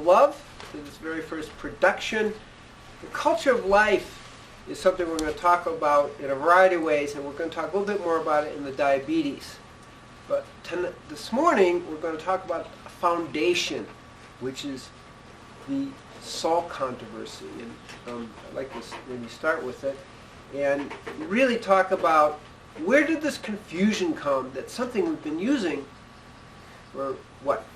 love, in its very first production. The culture of life is something we're going to talk about in a variety of ways, and we're going to talk a little bit more about it in the diabetes. But this morning, we're going to talk about a foundation, which is the salt controversy. And I'd like to maybe start with it and really talk about where did this confusion come that something we've been using for,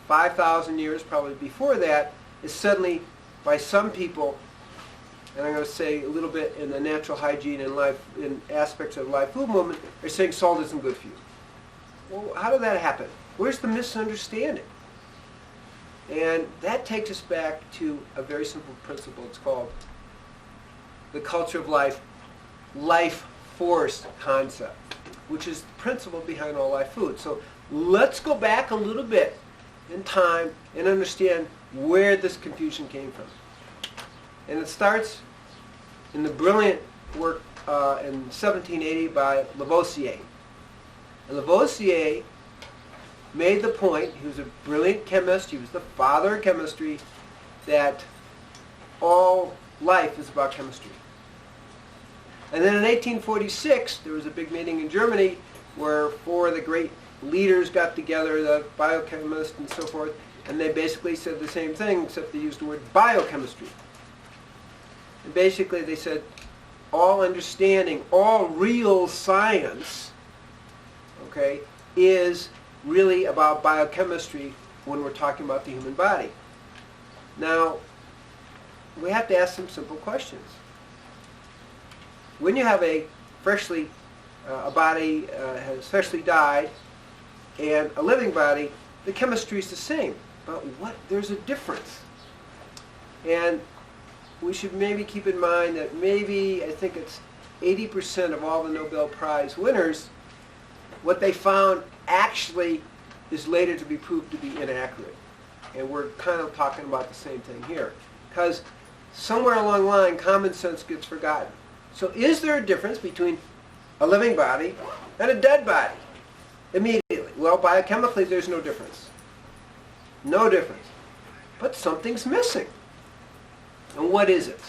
5,000 years, probably before that, is suddenly, by some people, and I'm going to say a little bit in the natural hygiene and life, in aspects of the live food movement, are saying salt isn't good for you. Well, how did that happen? Where's the misunderstanding? And that takes us back to a very simple principle. It's called the culture of life, life force concept, which is the principle behind all live food. So let's go back a little bit in time and understand where this confusion came from. And it starts in the brilliant work in 1780 by Lavoisier. And Lavoisier made the point, he was a brilliant chemist, he was the father of chemistry, that all life is about chemistry. And then in 1846, there was a big meeting in Germany where four of the great leaders got together, the biochemists and so forth, and they basically said the same thing, except they used the word biochemistry. And basically they said, all understanding, all real science, okay, is really about biochemistry when we're talking about the human body. Now, we have to ask some simple questions. When you have a body has freshly died, and a living body, the chemistry is the same. But there's a difference. And we should maybe keep in mind that I think it's 80% of all the Nobel Prize winners, what they found actually is later to be proved to be inaccurate. And we're kind of talking about the same thing here. Because somewhere along the line, common sense gets forgotten. So is there a difference between a living body and a dead body? Immediately. Well, biochemically, there's no difference. No difference. But something's missing. And what is it?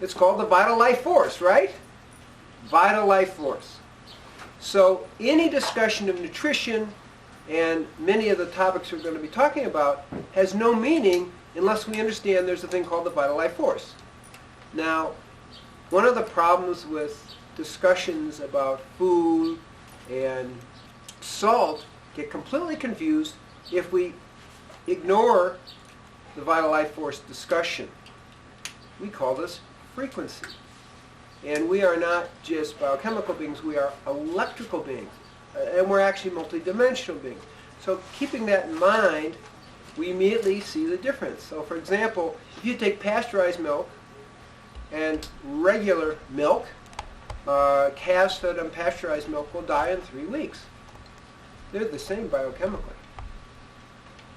It's called the vital life force, right? Vital life force. So any discussion of nutrition and many of the topics we're going to be talking about has no meaning unless we understand there's a thing called the vital life force. Now, one of the problems with discussions about food and salt get completely confused if we ignore the vital life force discussion. We call this frequency. And we are not just biochemical beings, we are electrical beings. And we're actually multidimensional beings. So keeping that in mind, we immediately see the difference. So for example, if you take pasteurized milk and regular milk, calves fed on pasteurized milk will die in 3 weeks. They're the same biochemically.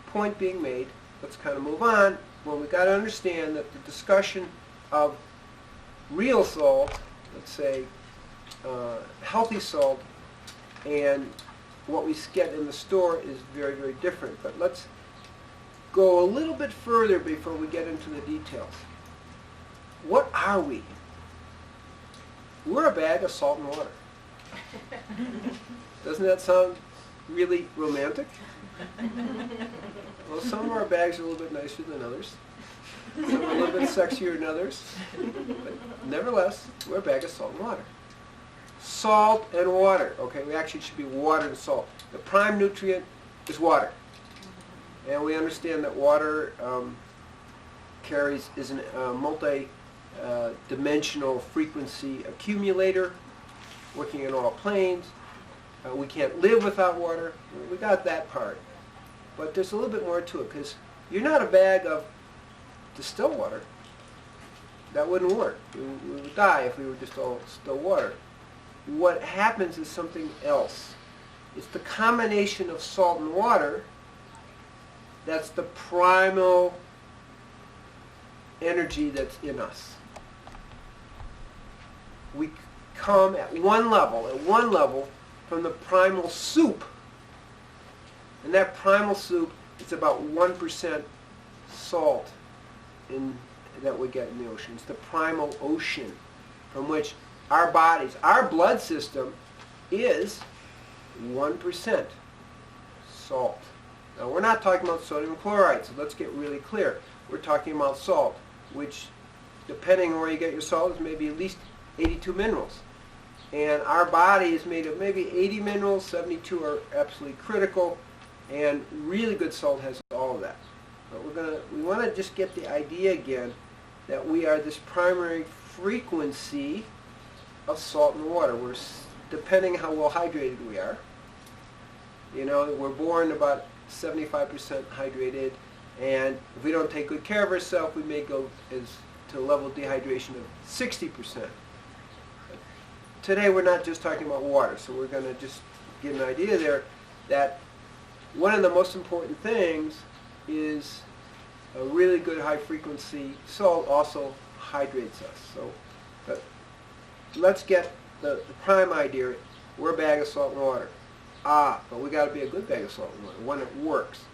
Point being made, let's kind of move on. Well, we've got to understand that the discussion of real salt, let's say healthy salt, and what we get in the store is very, very different. But let's go a little bit further before we get into the details. What are we? We're a bag of salt and water. Doesn't that sound really romantic? Well, some of our bags are a little bit nicer than others. Some are a little bit sexier than others. But nevertheless, we're a bag of salt and water. Salt and water. Okay, we actually should be water and salt. The prime nutrient is water. And we understand that water is a multi-dimensional frequency accumulator working in all planes. We can't live without water. We got that part. But there's a little bit more to it, because you're not a bag of distilled water. That wouldn't work. We would die if we were just all still water. What happens is something else. It's the combination of salt and water that's the primal energy that's in us. We come at one level from the primal soup. And that primal soup is about 1% salt that we get in the ocean. It's the primal ocean from which our bodies, our blood system is 1% salt. Now we're not talking about sodium chloride, so let's get really clear. We're talking about salt, which, depending on where you get your salt, is maybe at least 82 minerals. And our body is made of maybe 80 minerals, 72 are absolutely critical, and really good salt has all of that. But we want to just get the idea again that we are this primary frequency of salt in the water. We're, depending how well hydrated we are, we're born about 75% hydrated, and if we don't take good care of ourselves, we may go to a level of dehydration of 60%. Today we're not just talking about water, so we're going to just get an idea there that one of the most important things is a really good high frequency salt also hydrates us. So, but let's get the prime idea. We're a bag of salt and water. But we got to be a good bag of salt and water, one that works.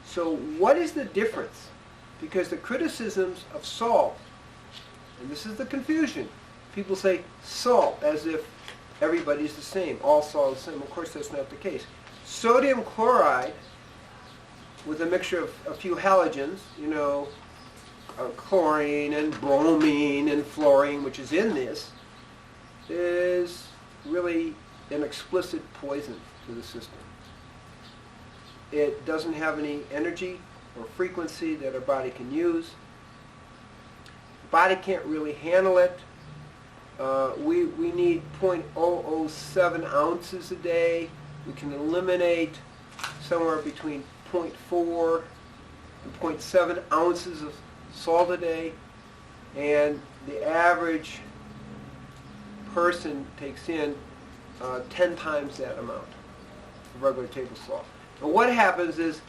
So what is the difference? Because the criticisms of salt, and this is the confusion, people say salt as if everybody's the same, all salt is the same. Of course that's not the case. Sodium chloride with a mixture of a few halogens, chlorine and bromine and fluorine, which is in this, is really an explicit poison to the system. It doesn't have any energy or frequency that our body can use. The body can't really handle it. We need 0.007 ounces a day. We can eliminate somewhere between 0.4 and 0.7 ounces of salt a day, and the average person takes in 10 times that amount of regular table salt. And what happens is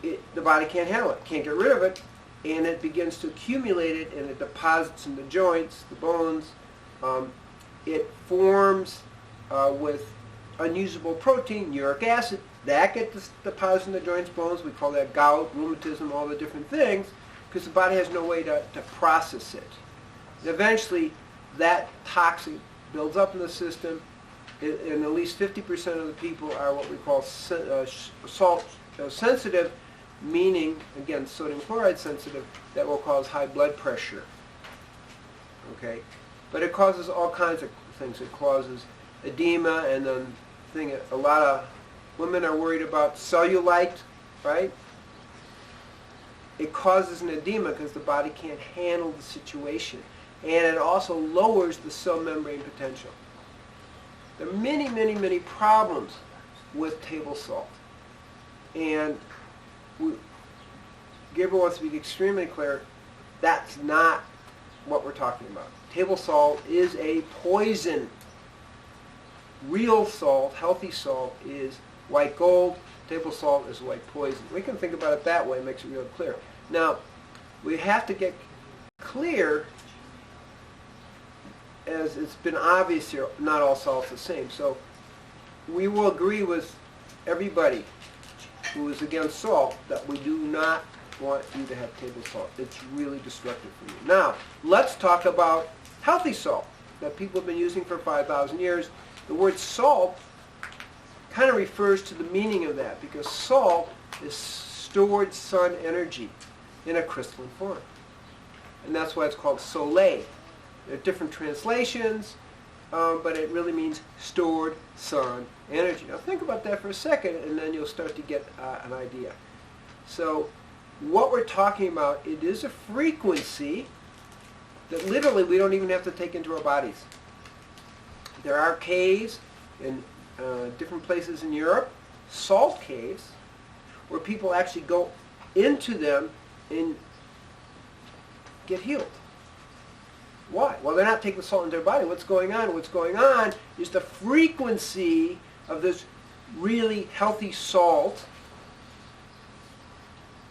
the body can't handle it, can't get rid of it, and it begins to accumulate it, and it deposits in the joints, the bones. It forms with unusable protein, uric acid, that gets deposited in the joints, bones. We call that gout, rheumatism, all the different things, because the body has no way to process it. And eventually, that toxin builds up in the system, and at least 50% of the people are what we call salt sensitive, meaning, again, sodium chloride sensitive, that will cause high blood pressure. Okay? But it causes all kinds of things. It causes edema, and then a lot of women are worried about cellulite, right? It causes an edema because the body can't handle the situation. And it also lowers the cell membrane potential. There are many, many, many problems with table salt. And Gabriel wants to be extremely clear, that's not what we're talking about. Table salt is a poison. Real salt, healthy salt, is white gold. Table salt is white poison. We can think about it that way. It makes it real clear. Now, we have to get clear, as it's been obvious here, not all salt's the same. So we will agree with everybody who is against salt that we do not want you to have table salt. It's really destructive for you. Now, let's talk about healthy salt that people have been using for 5,000 years. The word salt kind of refers to the meaning of that, because salt is stored sun energy in a crystalline form. And that's why it's called soleil. There are different translations, but it really means stored sun energy. Now think about that for a second, and then you'll start to get an idea. So what we're talking about, it is a frequency that literally we don't even have to take into our bodies. There are caves in different places in Europe, salt caves, where people actually go into them and get healed. Why? Well, they're not taking salt into their body. What's going on? What's going on is the frequency of this really healthy salt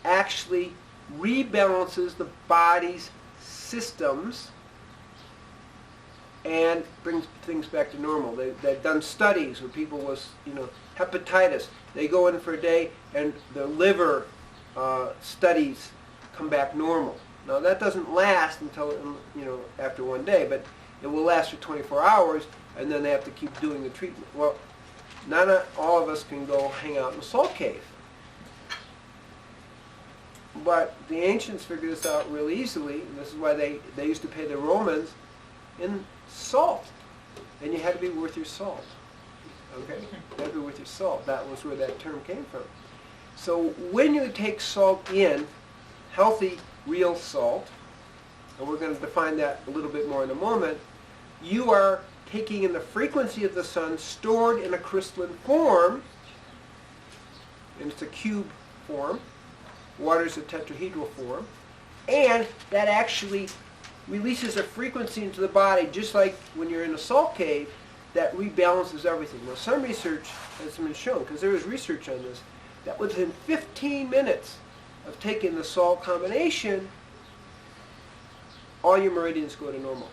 actually rebalances the body's systems and brings things back to normal. They've done studies where people with hepatitis, they go in for a day and their liver studies come back normal. Now that doesn't last until, after one day, but it will last for 24 hours, and then they have to keep doing the treatment. Well, not all of us can go hang out in a salt cave. But the ancients figured this out really easily, and this is why they used to pay the Romans in salt. And you had to be worth your salt. Okay? You had to be worth your salt. That was where that term came from. So when you take salt in, healthy, real salt, and we're going to define that a little bit more in a moment, you are taking in the frequency of the sun stored in a crystalline form, and it's a cube form. Water is a tetrahedral form, and that actually releases a frequency into the body, just like when you're in a salt cave, that rebalances everything. Now, some research has been shown, because there was research on this, that within 15 minutes of taking the salt combination, all your meridians go to normal.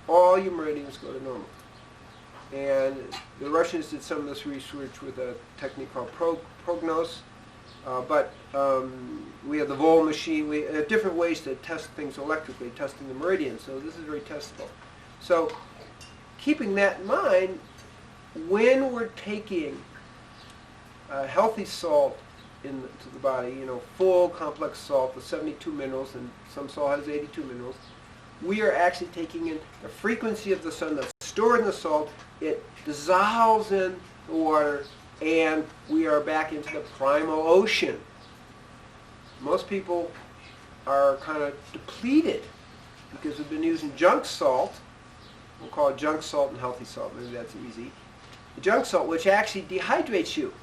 All your meridians go to normal. And the Russians did some of this research with a technique called prognos. But we have the Wolfe machine. We have different ways to test things electrically, testing the meridians. So this is very testable. So keeping that in mind, when we're taking healthy salt into the body, full complex salt with 72 minerals, and some salt has 82 minerals, we are actually taking in the frequency of the sun that's stored in the salt. It dissolves in the water, and we are back into the primal ocean. Most people are kind of depleted because we've been using junk salt. We'll call it junk salt and healthy salt. Maybe that's easy. The junk salt, which actually dehydrates you,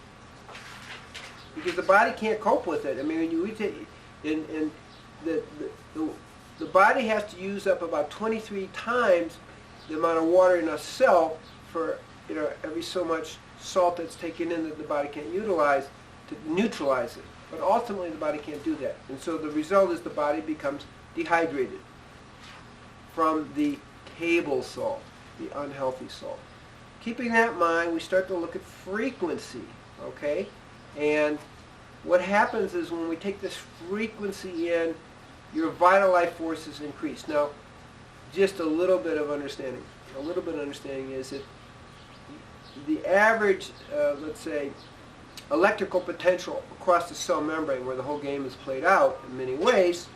because the body can't cope with it. I mean, when you eat it, the body has to use up about 23 times the amount of water in a cell for every so much salt that's taken in that the body can't utilize to neutralize it. But ultimately the body can't do that. And so the result is the body becomes dehydrated from the table salt, the unhealthy salt. Keeping that in mind, we start to look at frequency, okay? And what happens is when we take this frequency in, your vital life force is increased. Now, just a little bit of understanding. A little bit of understanding is that the average, let's say, electrical potential across the cell membrane, where the whole game is played out in many ways,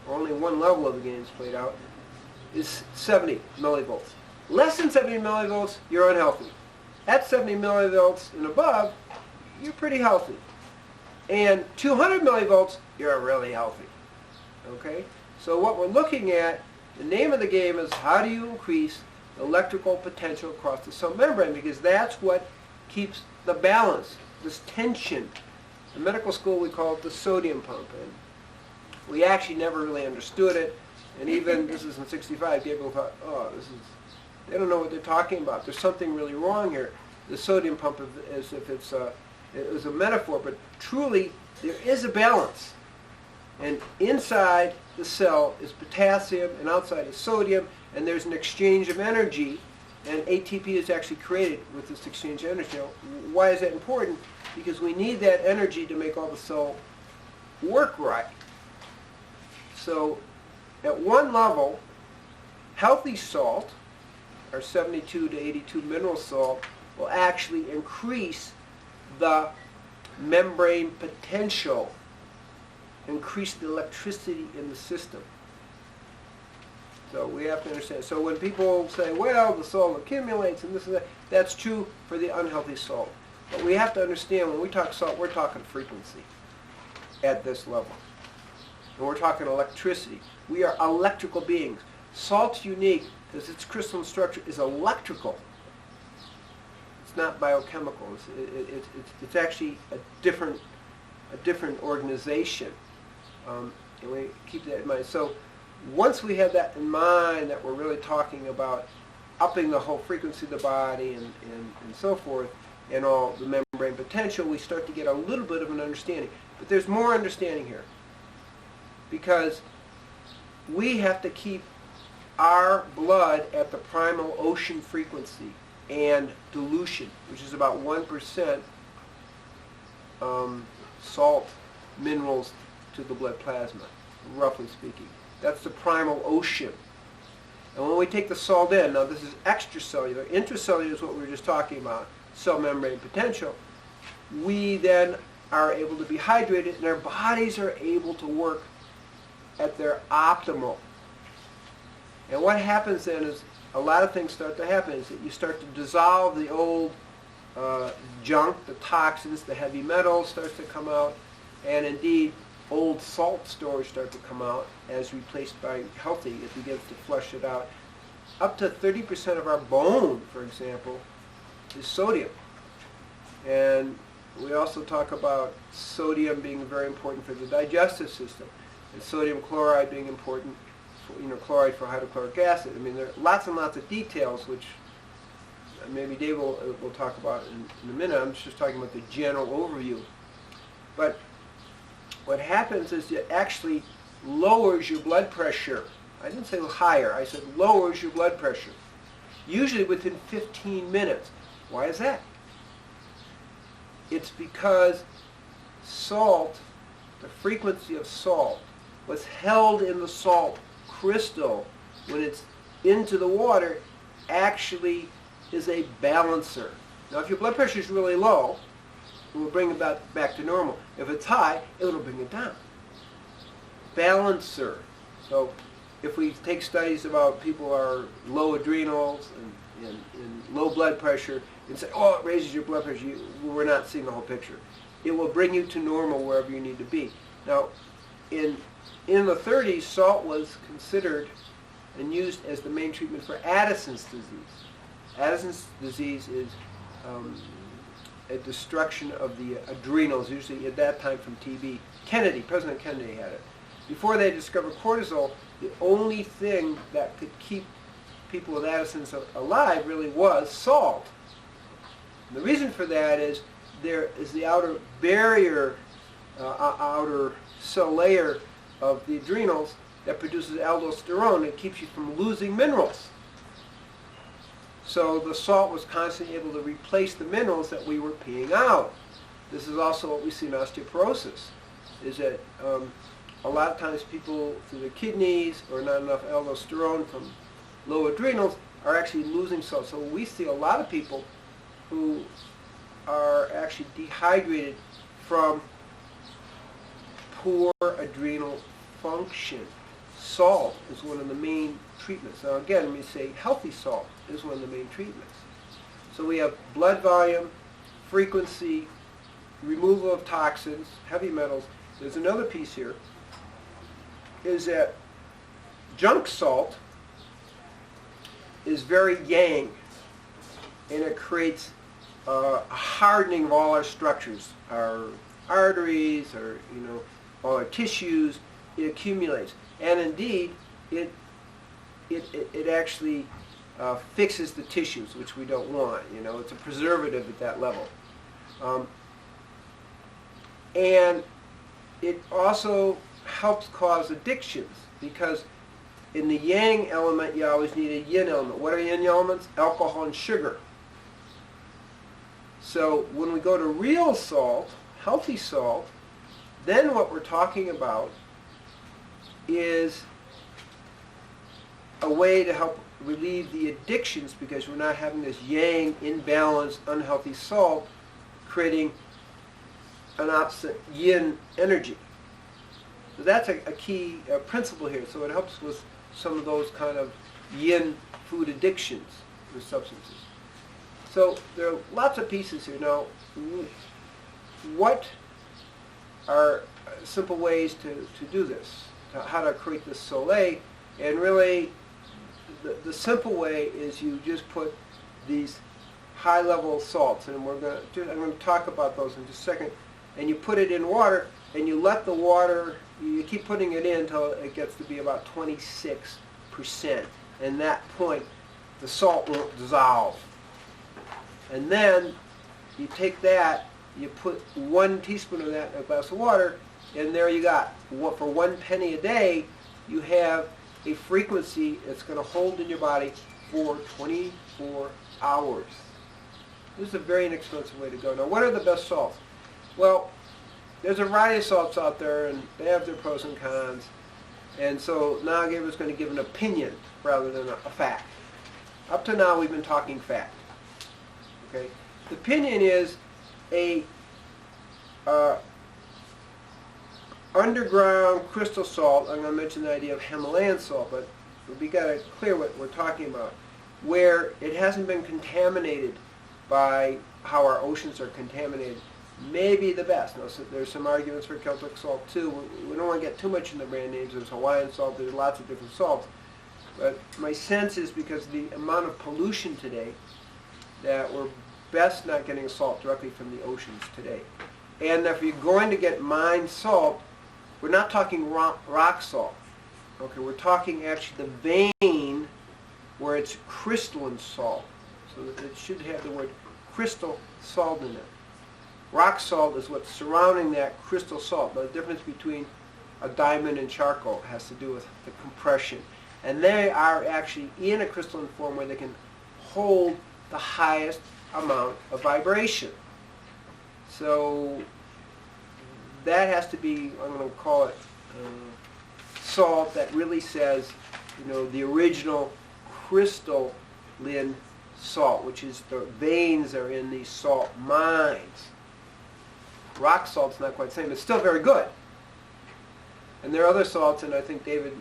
or only one level of the game is played out, is 70 millivolts. Less than 70 millivolts, you're unhealthy. At 70 millivolts and above, you're pretty healthy. And 200 millivolts, you're really healthy. Okay? So what we're looking at, the name of the game is how do you increase the electrical potential across the cell membrane, because that's what keeps the balance, this tension. In medical school we call it the sodium pump, and we actually never really understood it, and even, this is in 65, Gabriel thought, they don't know what they're talking about. There's something really wrong here. The sodium pump as if it was a metaphor, but truly there is a balance. And inside the cell is potassium, and outside is sodium, and there's an exchange of energy, and ATP is actually created with this exchange of energy. Now, why is that important? Because we need that energy to make all the cell work right. So at one level, healthy salt, our 72 to 82 mineral salt, will actually increase the membrane potential, increase the electricity in the system. So we have to understand. So when people say, well, the salt accumulates and this and that, that's true for the unhealthy salt. But we have to understand, when we talk salt, we're talking frequency at this level. And we're talking electricity. We are electrical beings. Salt's unique because its crystalline structure is electrical. It's not biochemical. It's actually a different organization. And we keep that in mind. So once we have that in mind, that we're really talking about upping the whole frequency of the body and so forth, and all the membrane potential, we start to get a little bit of an understanding. But there's more understanding here, because we have to keep our blood at the primal ocean frequency and dilution, which is about 1% salt minerals to the blood plasma, roughly speaking. That's the primal ocean. And when we take the salt in, now this is extracellular, intracellular is what we were just talking about, cell membrane potential, we then are able to be hydrated and our bodies are able to work at their optimal. And what happens then is a lot of things start to happen, is that you start to dissolve the old junk, the toxins, the heavy metals starts to come out, and indeed old salt stores start to come out as replaced by healthy. It begins to flush it out. Up to 30% of our bone, for example, is sodium. And we also talk about sodium being very important for the digestive system, and sodium chloride being important, chloride for hydrochloric acid. I mean, there are lots and lots of details, which maybe Dave will talk about in a minute. I'm just talking about the general overview. But what happens is it actually lowers your blood pressure. I didn't say higher, I said lowers your blood pressure, usually within 15 minutes. Why is that? It's because salt, the frequency of salt, what's held in the salt crystal when it's into the water actually is a balancer. Now if your blood pressure is really low, it will bring it back to normal. If it's high, it will bring it down. Balancer. So if we take studies about people who are low adrenals and low blood pressure and say, oh, it raises your blood pressure, we're not seeing the whole picture. It will bring you to normal wherever you need to be. Now, in the 30s, salt was considered and used as the main treatment for Addison's disease. Addison's disease is a destruction of the adrenals, usually at that time from TB. President Kennedy had it. Before they discovered cortisol, the only thing that could keep people with Addison's alive really was salt. And the reason for that is there is the outer barrier, outer cell layer of the adrenals that produces aldosterone and keeps you from losing minerals. So the salt was constantly able to replace the minerals that we were peeing out. This is also what we see in osteoporosis, is that a lot of times people through the kidneys or not enough aldosterone from low adrenals are actually losing salt. So we see a lot of people who are actually dehydrated from poor adrenal function. Salt is one of the main treatments. Now again, let me say healthy salt is one of the main treatments. So we have blood volume, frequency, removal of toxins, heavy metals. There's another piece here, is that junk salt is very yang, and it creates a hardening of all our structures, our arteries, our all our tissues. It accumulates, and indeed, it actually fixes the tissues, which we don't want. It's a preservative at that level, and it also helps cause addictions, because in the yang element you always need a yin element. What are yin elements? Alcohol and sugar. So when we go to real salt, healthy salt, then what we're talking about is a way to help relieve the addictions, because we're not having this yang imbalanced unhealthy salt creating an opposite yin energy. So that's a key principle here. So it helps with some of those kind of yin food addictions with substances. So there are lots of pieces here. Now, what are simple ways to do this? How to create this soleil? And really, the simple way is you just put these high-level salts, and I'm going to talk about those in just a second. And you put it in water, and you let the water, you keep putting it in until it gets to be about 26%. And at that point, the salt won't dissolve. And then you take that, you put 1 teaspoon of that in a glass of water, and there you got. For 1 penny a day, you have a frequency that's going to hold in your body for 24 hours. This is a very inexpensive way to go. Now, what are the best salts? Well, there's a variety of salts out there, and they have their pros and cons. And so now Gabriel's going to give an opinion rather than a fact. Up to now, we've been talking fact. Okay, the opinion is a underground crystal salt. I'm going to mention the idea of Himalayan salt, but we got to clear what we're talking about, where it hasn't been contaminated by how our oceans are contaminated. Maybe the best. Now, so there's some arguments for Celtic salt too. We don't want to get too much into brand names. There's Hawaiian salt. There's lots of different salts. But my sense is because of the amount of pollution today, that we're best not getting salt directly from the oceans today. And if you're going to get mined salt, we're not talking rock salt. Okay, we're talking actually the vein where it's crystalline salt. So it should have the word crystal salt in it. Rock salt is what's surrounding that crystal salt. The difference between a diamond and charcoal has to do with the compression. And they are actually in a crystalline form where they can hold the highest amount of vibration. So that has to be, I'm going to call it salt that really says, the original crystalline salt, which is the veins are in these salt mines. Rock salt's not quite the same. It's still very good. And there are other salts, and I think David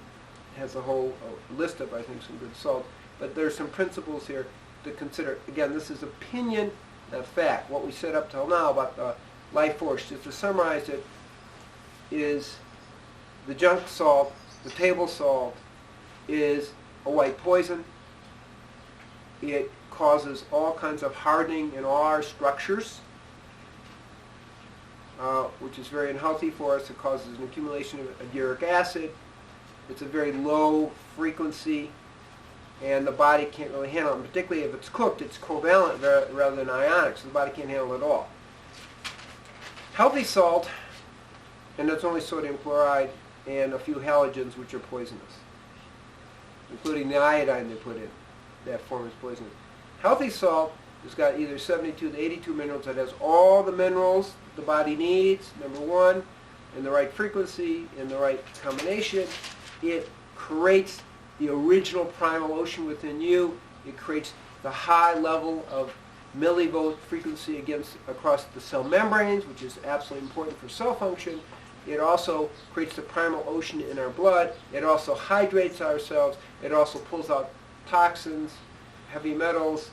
has a whole list of, I think, some good salt. But there's some principles here to consider. Again, this is opinion, not fact. What we said up till now about the life force, just to summarize it, is the junk salt, the table salt, is a white poison. It causes all kinds of hardening in all our structures, which is very unhealthy for us. It causes an accumulation of uric acid. It's a very low frequency, and the body can't really handle it. And particularly if it's cooked, it's covalent rather than ionic, so the body can't handle it at all. Healthy salt, and that's only sodium chloride and a few halogens, which are poisonous, including the iodine they put in. That form is poisonous. Healthy salt has got either 72 to 82 minerals. It has all the minerals the body needs, number one, in the right frequency, in the right combination. It creates the original primal ocean within you. It creates the high level of millivolt frequency across the cell membranes, which is absolutely important for cell function. It also creates the primal ocean in our blood. It also hydrates our cells. It also pulls out toxins, heavy metals,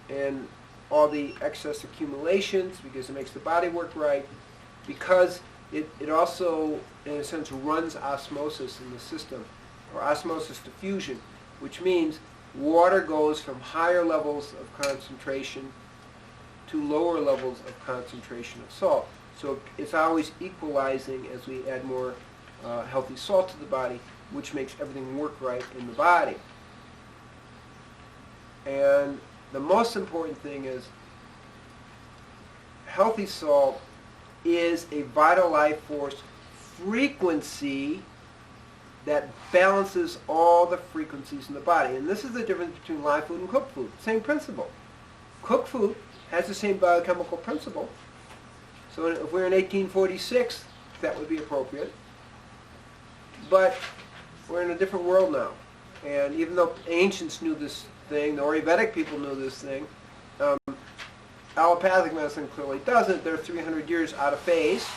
and all the excess accumulations, because it makes the body work right, because it also, in a sense, runs osmosis in the system, or osmosis diffusion, which means water goes from higher levels of concentration to lower levels of concentration of salt. So it's always equalizing as we add more healthy salt to the body, which makes everything work right in the body. And the most important thing is healthy salt is a vital life force frequency that balances all the frequencies in the body. And this is the difference between live food and cooked food. Same principle. Cooked food has the same biochemical principle. So if we're in 1846, that would be appropriate. But we're in a different world now. And even though ancients knew this thing, the Ayurvedic people knew this thing, allopathic medicine clearly doesn't. They're 300 years out of phase.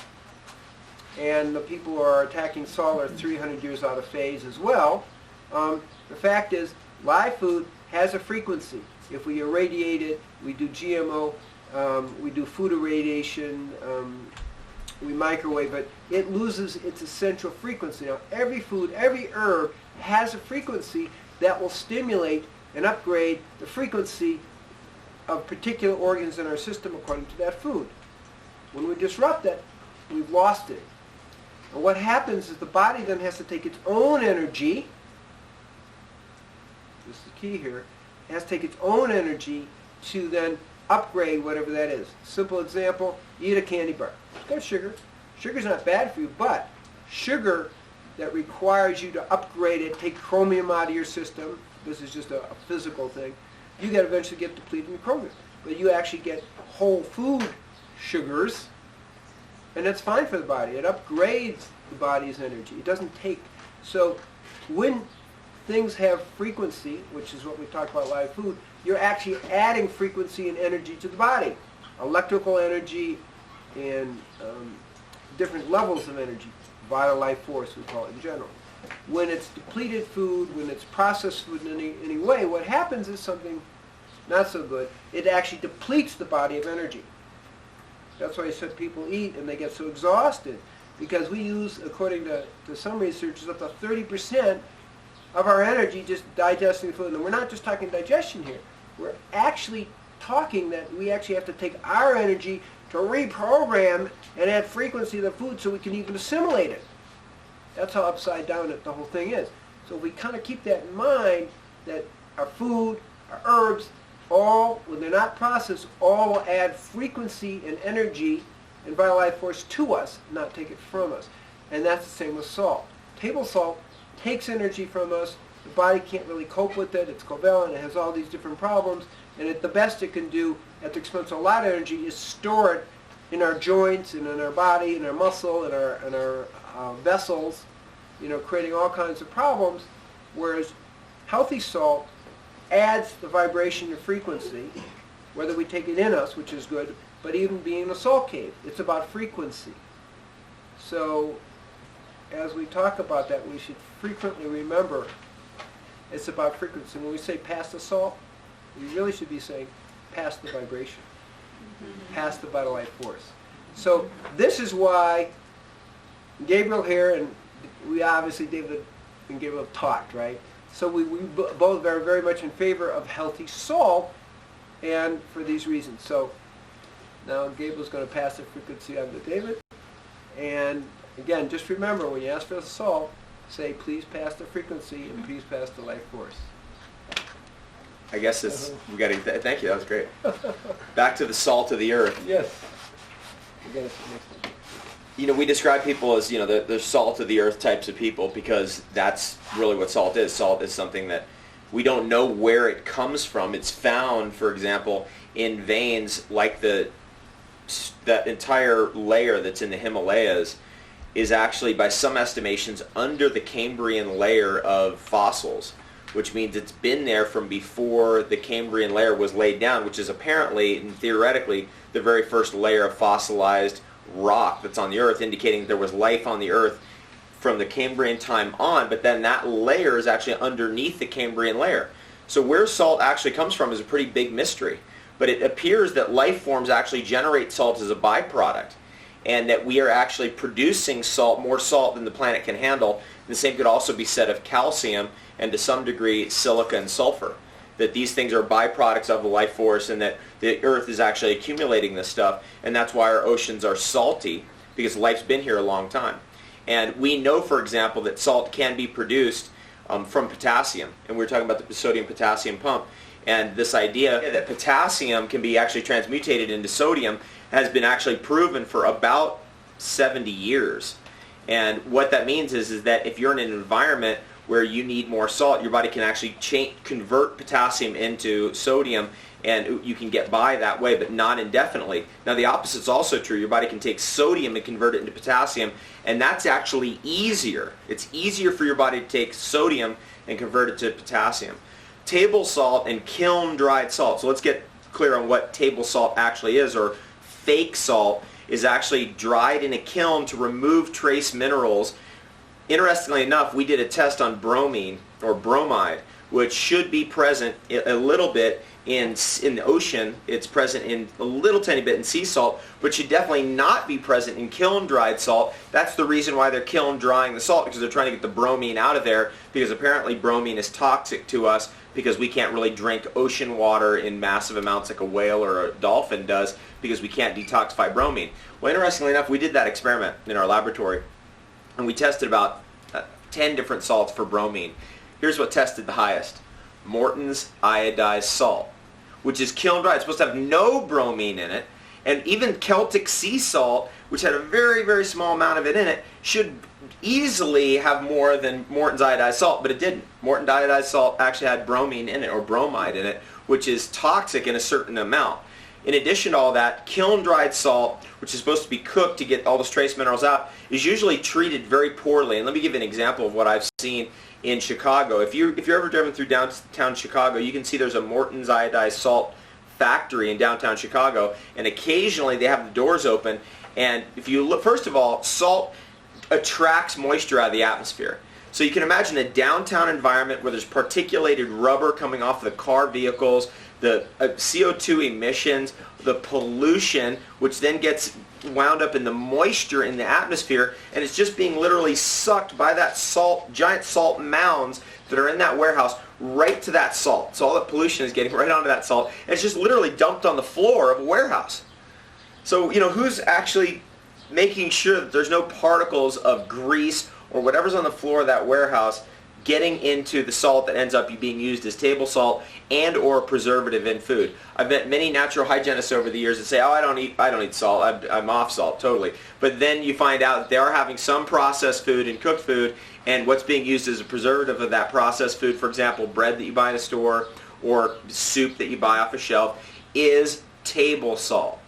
And the people who are attacking salt are 300 years out of phase as well. The fact is, live food has a frequency. If we irradiate it, we do GMO, we do food irradiation, we microwave it, it loses its essential frequency. Now, every food, every herb has a frequency that will stimulate and upgrade the frequency of particular organs in our system according to that food. When we disrupt it, we've lost it. And what happens is the body then has to take its own energy, this is the key here, it has to take its own energy to then upgrade whatever that is. Simple example, you eat a candy bar. It's got sugar. Sugar's not bad for you, but sugar that requires you to upgrade it, take chromium out of your system, this is just a physical thing, you got to eventually get depleted in chromium. But you actually get whole food sugars, And it's fine for the body. It upgrades the body's energy. It doesn't take. So when things have frequency, which is what we talked about live food, you're actually adding frequency and energy to the body. Electrical energy and different levels of energy. Vital life force, we call it in general. When it's depleted food, when it's processed food in any way, what happens is something not so good. It actually depletes the body of energy. That's why I said people eat and they get so exhausted, because we use, according to some researchers, up to 30% of our energy just digesting food. And we're not just talking digestion here. We're actually talking that we actually have to take our energy to reprogram and add frequency to the food so we can even assimilate it. That's how upside down the whole thing is. So if we kind of keep that in mind, that our food, our herbs, all, when they're not processed, all will add frequency and energy and vital life force to us, not take it from us. And that's the same with salt. Table salt takes energy from us. The body can't really cope with it. It's covalent. It has all these different problems. And the best it can do at the expense of a lot of energy is store it in our joints and in our body, in our muscle, in our vessels, creating all kinds of problems. Whereas healthy salt adds the vibration and frequency, whether we take it in us, which is good, but even being in a salt cave, it's about frequency. So as we talk about that, we should frequently remember it's about frequency. When we say pass the salt, we really should be saying pass the vibration, pass the vital life force. So this is why Gabriel here, and we obviously, David and Gabriel have talked, right? So we both are very much in favor of healthy salt, and for these reasons. So now Gabriel's going to pass the frequency on to David. And again, just remember, when you ask for the salt, say, please pass the frequency and please pass the life force. I guess it's, we got to, thank you, that was great. Back to the salt of the earth. Yes. We got to we describe people as, the salt of the earth types of people, because that's really what salt is. Salt is something that we don't know where it comes from. It's found, for example, in veins like that entire layer that's in the Himalayas is actually, by some estimations, under the Cambrian layer of fossils, which means it's been there from before the Cambrian layer was laid down, which is apparently and theoretically the very first layer of fossilized rock that's on the earth, indicating there was life on the earth from the Cambrian time on, but then that layer is actually underneath the Cambrian layer. So where salt actually comes from is a pretty big mystery, but it appears that life forms actually generate salt as a byproduct, and that we are actually producing salt, more salt than the planet can handle. And the same could also be said of calcium and to some degree silica and sulfur, that these things are byproducts of the life force, and that the earth is actually accumulating this stuff, and that's why our oceans are salty, because life's been here a long time. And we know, for example, that salt can be produced from potassium, and we were talking about the sodium-potassium pump, and this idea that potassium can be actually transmutated into sodium has been actually proven for about 70 years. And what that means is that if you're in an environment where you need more salt, your body can actually convert potassium into sodium, and you can get by that way, but not indefinitely. Now the opposite is also true. Your body can take sodium and convert it into potassium, and that's actually easier. It's easier for your body to take sodium and convert it to potassium. Table salt and kiln-dried salt. So let's get clear on what table salt actually is, or fake salt, is actually dried in a kiln to remove trace minerals. Interestingly enough, we did a test on bromine, or bromide, which should be present a little bit in the ocean. It's present in a little tiny bit in sea salt, but should definitely not be present in kiln-dried salt. That's the reason why they're kiln-drying the salt, because they're trying to get the bromine out of there, because apparently bromine is toxic to us, because we can't really drink ocean water in massive amounts like a whale or a dolphin does, because we can't detoxify bromine. Well, interestingly enough, we did that experiment in our laboratory, and we tested about 10 different salts for bromine. Here's what tested the highest. Morton's iodized salt, which is kiln-dried. It's supposed to have no bromine in it. And even Celtic sea salt, which had a very, very small amount of it in it, should easily have more than Morton's iodized salt, but it didn't. Morton's iodized salt actually had bromine in it, or bromide in it, which is toxic in a certain amount. In addition to all that, kiln-dried salt, which is supposed to be cooked to get all those trace minerals out, is usually treated very poorly. And let me give you an example of what I've seen in Chicago. If you're ever driven through downtown Chicago, you can see there's a Morton's iodized salt factory in downtown Chicago, and occasionally they have the doors open. And if you look, first of all, salt attracts moisture out of the atmosphere. So you can imagine a downtown environment where there's particulated rubber coming off the car vehicles, the CO2 emissions, the pollution, which then gets wound up in the moisture in the atmosphere, and it's just being literally sucked by that salt, giant salt mounds that are in that warehouse right to that salt. So all the pollution is getting right onto that salt, and it's just literally dumped on the floor of a warehouse. So, who's actually making sure that there's no particles of grease or whatever's on the floor of that warehouse getting into the salt that ends up being used as table salt and or preservative in food? I've met many natural hygienists over the years that say, oh, I don't eat salt, I'm off salt, totally. But then you find out that they are having some processed food and cooked food, and what's being used as a preservative of that processed food, for example, bread that you buy in a store or soup that you buy off a shelf, is table salt.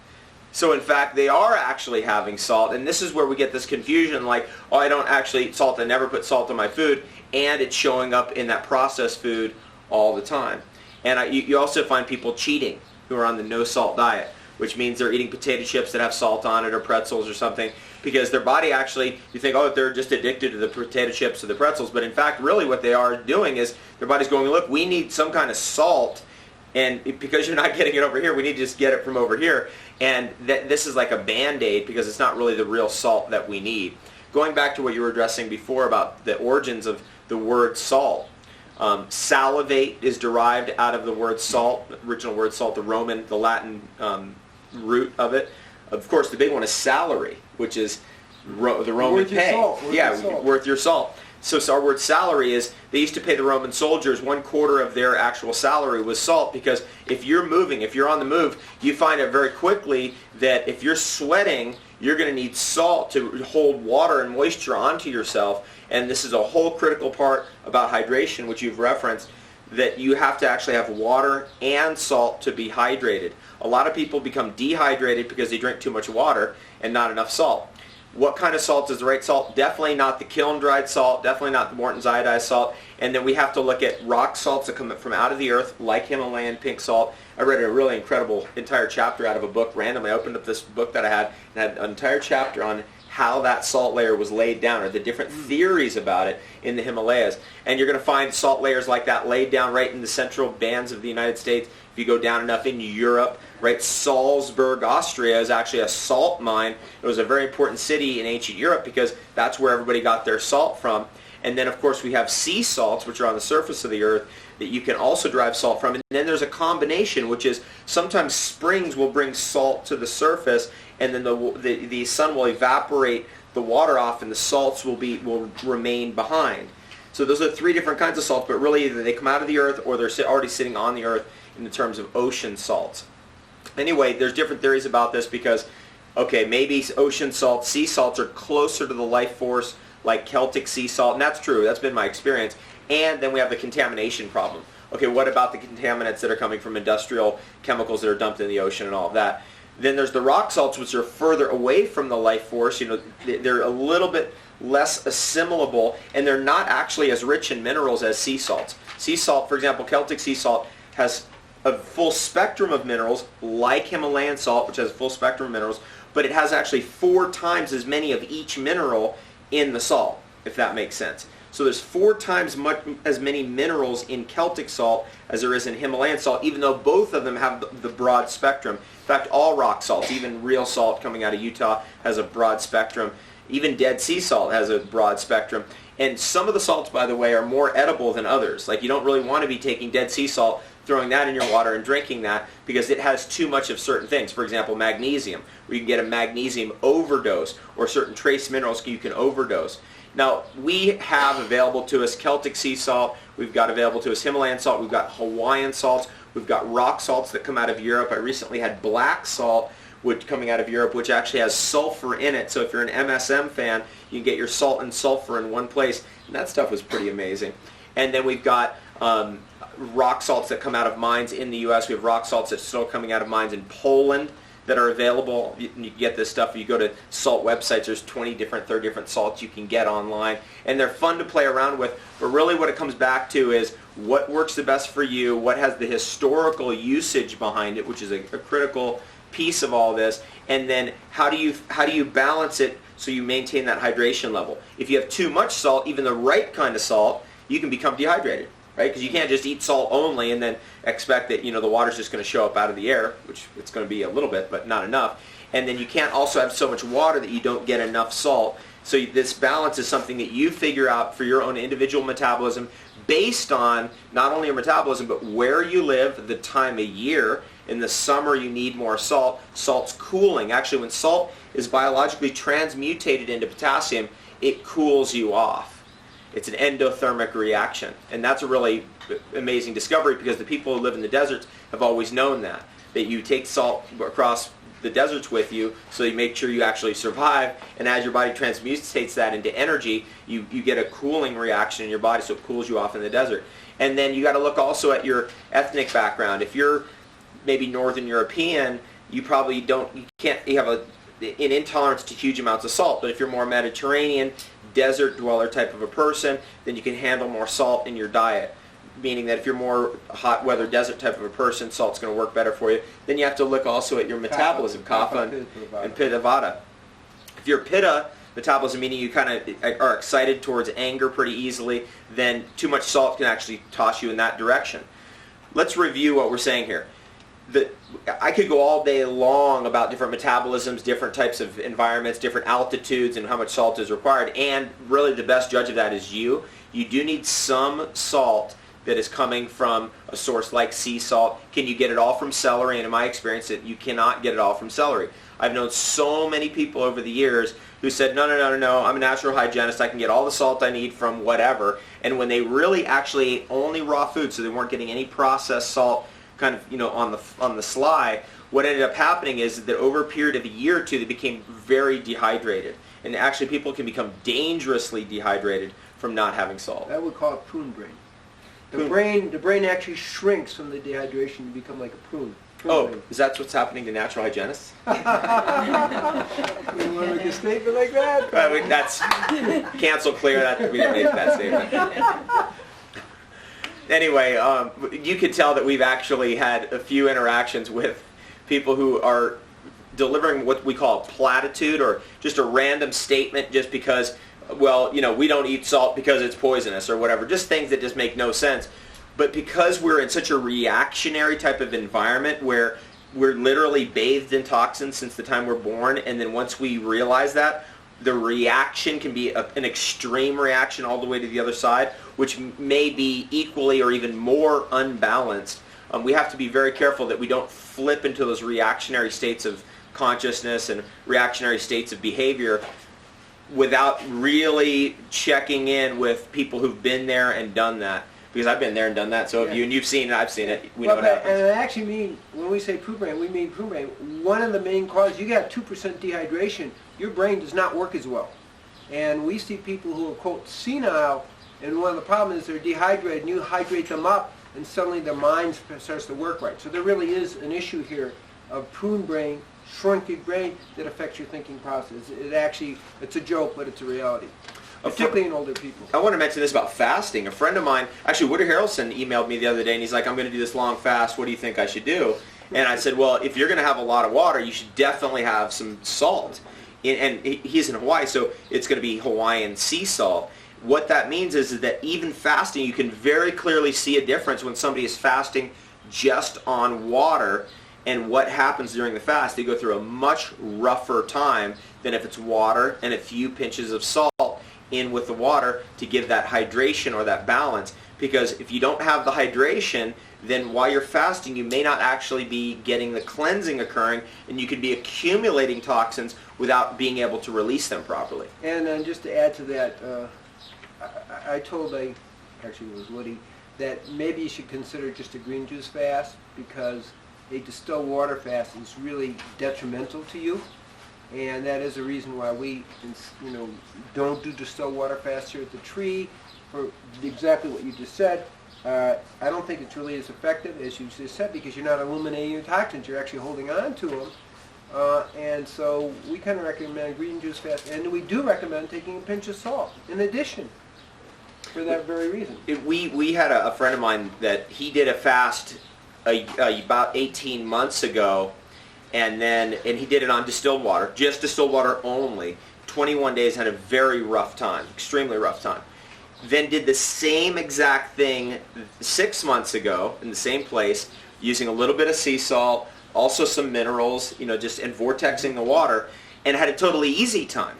So in fact, they are actually having salt, and this is where we get this confusion, like, oh, I don't actually eat salt, I never put salt in my food, and it's showing up in that processed food all the time. And you also find people cheating who are on the no-salt diet, which means they're eating potato chips that have salt on it or pretzels or something, because their body actually, you think, oh, they're just addicted to the potato chips or the pretzels, but in fact, really what they are doing is their body's going, look, we need some kind of salt, and because you're not getting it over here, we need to just get it from over here. And this is like a Band-Aid because it's not really the real salt that we need. Going back to what you were addressing before about the origins of the word salt, salivate is derived out of the word salt, the original word salt, the Latin root of it. Of course, the big one is salary, which is the Roman worth pay. Your salt. Worth your salt. So our word salary is, they used to pay the Roman soldiers 1/4 of their actual salary was salt, because if you're moving, if you're on the move, you find out very quickly that if you're sweating, you're going to need salt to hold water and moisture onto yourself. And this is a whole critical part about hydration, which you've referenced, that you have to actually have water and salt to be hydrated. A lot of people become dehydrated because they drink too much water and not enough salt. What kind of salt is the right salt? Definitely not the kiln-dried salt, definitely not the Morton's iodized salt. And then we have to look at rock salts that come from out of the earth, like Himalayan pink salt. I read a really incredible entire chapter out of a book randomly. I opened up this book that I had and had an entire chapter on how that salt layer was laid down, or the different theories about it in the Himalayas. And you're going to find salt layers like that laid down right in the central bands of the United States. If you go down enough in Europe, right, Salzburg, Austria is actually a salt mine. It was a very important city in ancient Europe because that's where everybody got their salt from. And then, of course, we have sea salts, which are on the surface of the earth, that you can also derive salt from. And then there's a combination, which is sometimes springs will bring salt to the surface, and then the sun will evaporate the water off, and the salts will remain behind. So those are 3 different kinds of salts, but really either they come out of the earth or they're already sitting on the earth in the terms of ocean salts. Anyway, there's different theories about this because, okay, maybe ocean salts, sea salts are closer to the life force, like Celtic sea salt, and that's true. That's been my experience. And then we have the contamination problem. Okay, what about the contaminants that are coming from industrial chemicals that are dumped in the ocean and all of that? Then there's the rock salts, which are further away from the life force. They're a little bit less assimilable, and they're not actually as rich in minerals as sea salts. Sea salt, for example, Celtic sea salt has a full spectrum of minerals, like Himalayan salt, which has a full spectrum of minerals, but it has actually 4 times as many of each mineral in the salt, if that makes sense. So there's 4 times as many minerals in Celtic salt as there is in Himalayan salt, even though both of them have the broad spectrum. In fact, all rock salts, even real salt coming out of Utah, has a broad spectrum. Even Dead Sea salt has a broad spectrum. And some of the salts, by the way, are more edible than others. Like, you don't really want to be taking Dead Sea salt, throwing that in your water and drinking that, because it has too much of certain things. For example, magnesium, where you can get a magnesium overdose, or certain trace minerals you can overdose. Now, we have available to us Celtic sea salt, we've got available to us Himalayan salt, we've got Hawaiian salts, we've got rock salts that come out of Europe. I recently had black salt coming out of Europe, which actually has sulfur in it. So if you're an MSM fan, you can get your salt and sulfur in one place, and that stuff was pretty amazing. And then we've got rock salts that come out of mines in the U.S. We have rock salts that are still coming out of mines in Poland that are available. You get this stuff. You go to salt websites, there's 20 different, 30 different salts you can get online. And they're fun to play around with. But really what it comes back to is what works the best for you, what has the historical usage behind it, which is a critical piece of all this. And then how do you balance it so you maintain that hydration level? If you have too much salt, even the right kind of salt, you can become dehydrated. Right? Because you can't just eat salt only and then expect that the water's just going to show up out of the air, which it's going to be a little bit, but not enough. And then you can't also have so much water that you don't get enough salt. So this balance is something that you figure out for your own individual metabolism based on not only your metabolism, but where you live, the time of year. In the summer, you need more salt. Salt's cooling. Actually, when salt is biologically transmutated into potassium, it cools you off. It's an endothermic reaction. And that's a really amazing discovery because the people who live in the deserts have always known that you take salt across the deserts with you so you make sure you actually survive. And as your body transmutates that into energy, you get a cooling reaction in your body, so it cools you off in the desert. And then you got to look also at your ethnic background. If you're maybe Northern European, you have an intolerance to huge amounts of salt. But if you're more Mediterranean, desert dweller type of a person, then you can handle more salt in your diet. Meaning that if you're more hot weather desert type of a person, salt's going to work better for you. Then you have to look also at your metabolism, kapha and pitta vata. If you're pitta metabolism, meaning you kind of are excited towards anger pretty easily, then too much salt can actually toss you in that direction. Let's review what we're saying here. I could go all day long about different metabolisms, different types of environments, different altitudes, and how much salt is required. And really the best judge of that is you. You do need some salt that is coming from a source like sea salt. Can you get it all from celery? And in my experience, that you cannot get it all from celery. I've known so many people over the years who said, no, I'm a natural hygienist. I can get all the salt I need from whatever. And when they really actually ate only raw food, so they weren't getting any processed salt, kind of on the sly, what ended up happening is that over a period of a year or two, they became very dehydrated. And actually, people can become dangerously dehydrated from not having salt. That would call it prune brain. The brain actually shrinks from the dehydration to become like a prune. Brain. Is that what's happening to natural hygienists? You want to make a statement like that? That's cancel clear. We didn't make that statement. Anyway, you could tell that we've actually had a few interactions with people who are delivering what we call a platitude or just a random statement just because, we don't eat salt because it's poisonous or whatever. Just things that just make no sense. But because we're in such a reactionary type of environment where we're literally bathed in toxins since the time we're born, and then once we realize that, the reaction can be an extreme reaction all the way to the other side, which may be equally or even more unbalanced. We have to be very careful that we don't flip into those reactionary states of consciousness and reactionary states of behavior without really checking in with people who've been there and done that. Because I've been there and done that, so have you, and you've seen it, I've seen it. We know what happens. And I actually mean, when we say prune brain, we mean prune brain. One of the main causes, you got 2% dehydration, your brain does not work as well. And we see people who are, quote, senile, and one of the problems is they're dehydrated, and you hydrate them up, and suddenly their mind starts to work right. So there really is an issue here of prune brain, shrunken brain, that affects your thinking process. It's a joke, but it's a reality. Particularly in older people. I want to mention this about fasting. A friend of mine, actually Woody Harrelson, emailed me the other day, and he's like, I'm going to do this long fast. What do you think I should do? And I said, well, if you're going to have a lot of water, you should definitely have some salt. And he's in Hawaii, so it's going to be Hawaiian sea salt. What that means is that even fasting, you can very clearly see a difference when somebody is fasting just on water. And what happens during the fast, they go through a much rougher time than if it's water and a few pinches of salt in with the water to give that hydration or that balance. Because if you don't have the hydration, then while you're fasting, you may not actually be getting the cleansing occurring, and you could be accumulating toxins without being able to release them properly. And just to add to that, I told actually it was Woody, that maybe you should consider just a green juice fast, because a distilled water fast is really detrimental to you. And that is the reason why we, don't do distilled water fast here at the tree, for exactly what you just said. I don't think it's really as effective as you just said, because you're not eliminating your toxins, you're actually holding on to them. And so we kind of recommend green juice fast, and we do recommend taking a pinch of salt in addition, for that very reason. We had a friend of mine that he did a fast about 18 months ago, and he did it on distilled water, just distilled water only. 21 days, had a very rough time, extremely rough time. Then did the same exact thing 6 months ago in the same place, using a little bit of sea salt, also some minerals, just and vortexing the water, and had a totally easy time.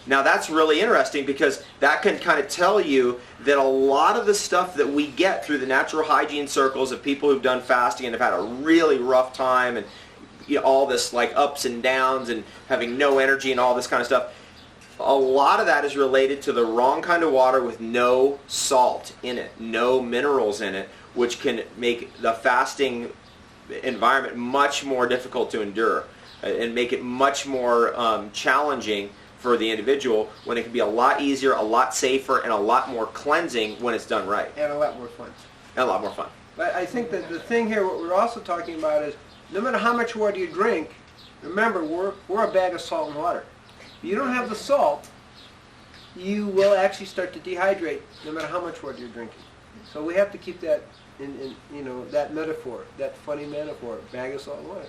Now that's really interesting, because that can kind of tell you that a lot of the stuff that we get through the natural hygiene circles of people who've done fasting and have had a really rough time, and all this like ups and downs and having no energy and all this kind of stuff, a lot of that is related to the wrong kind of water with no salt in it, no minerals in it, which can make the fasting environment much more difficult to endure and make it much more challenging for the individual, when it can be a lot easier, a lot safer, and a lot more cleansing when it's done right. And a lot more fun. And a lot more fun. But I think that the thing here, what we're also talking about is, no matter how much water you drink, remember, we're a bag of salt and water. If you don't have the salt, you will actually start to dehydrate no matter how much water you're drinking. So we have to keep that in that metaphor, that funny metaphor, bag of salt and water,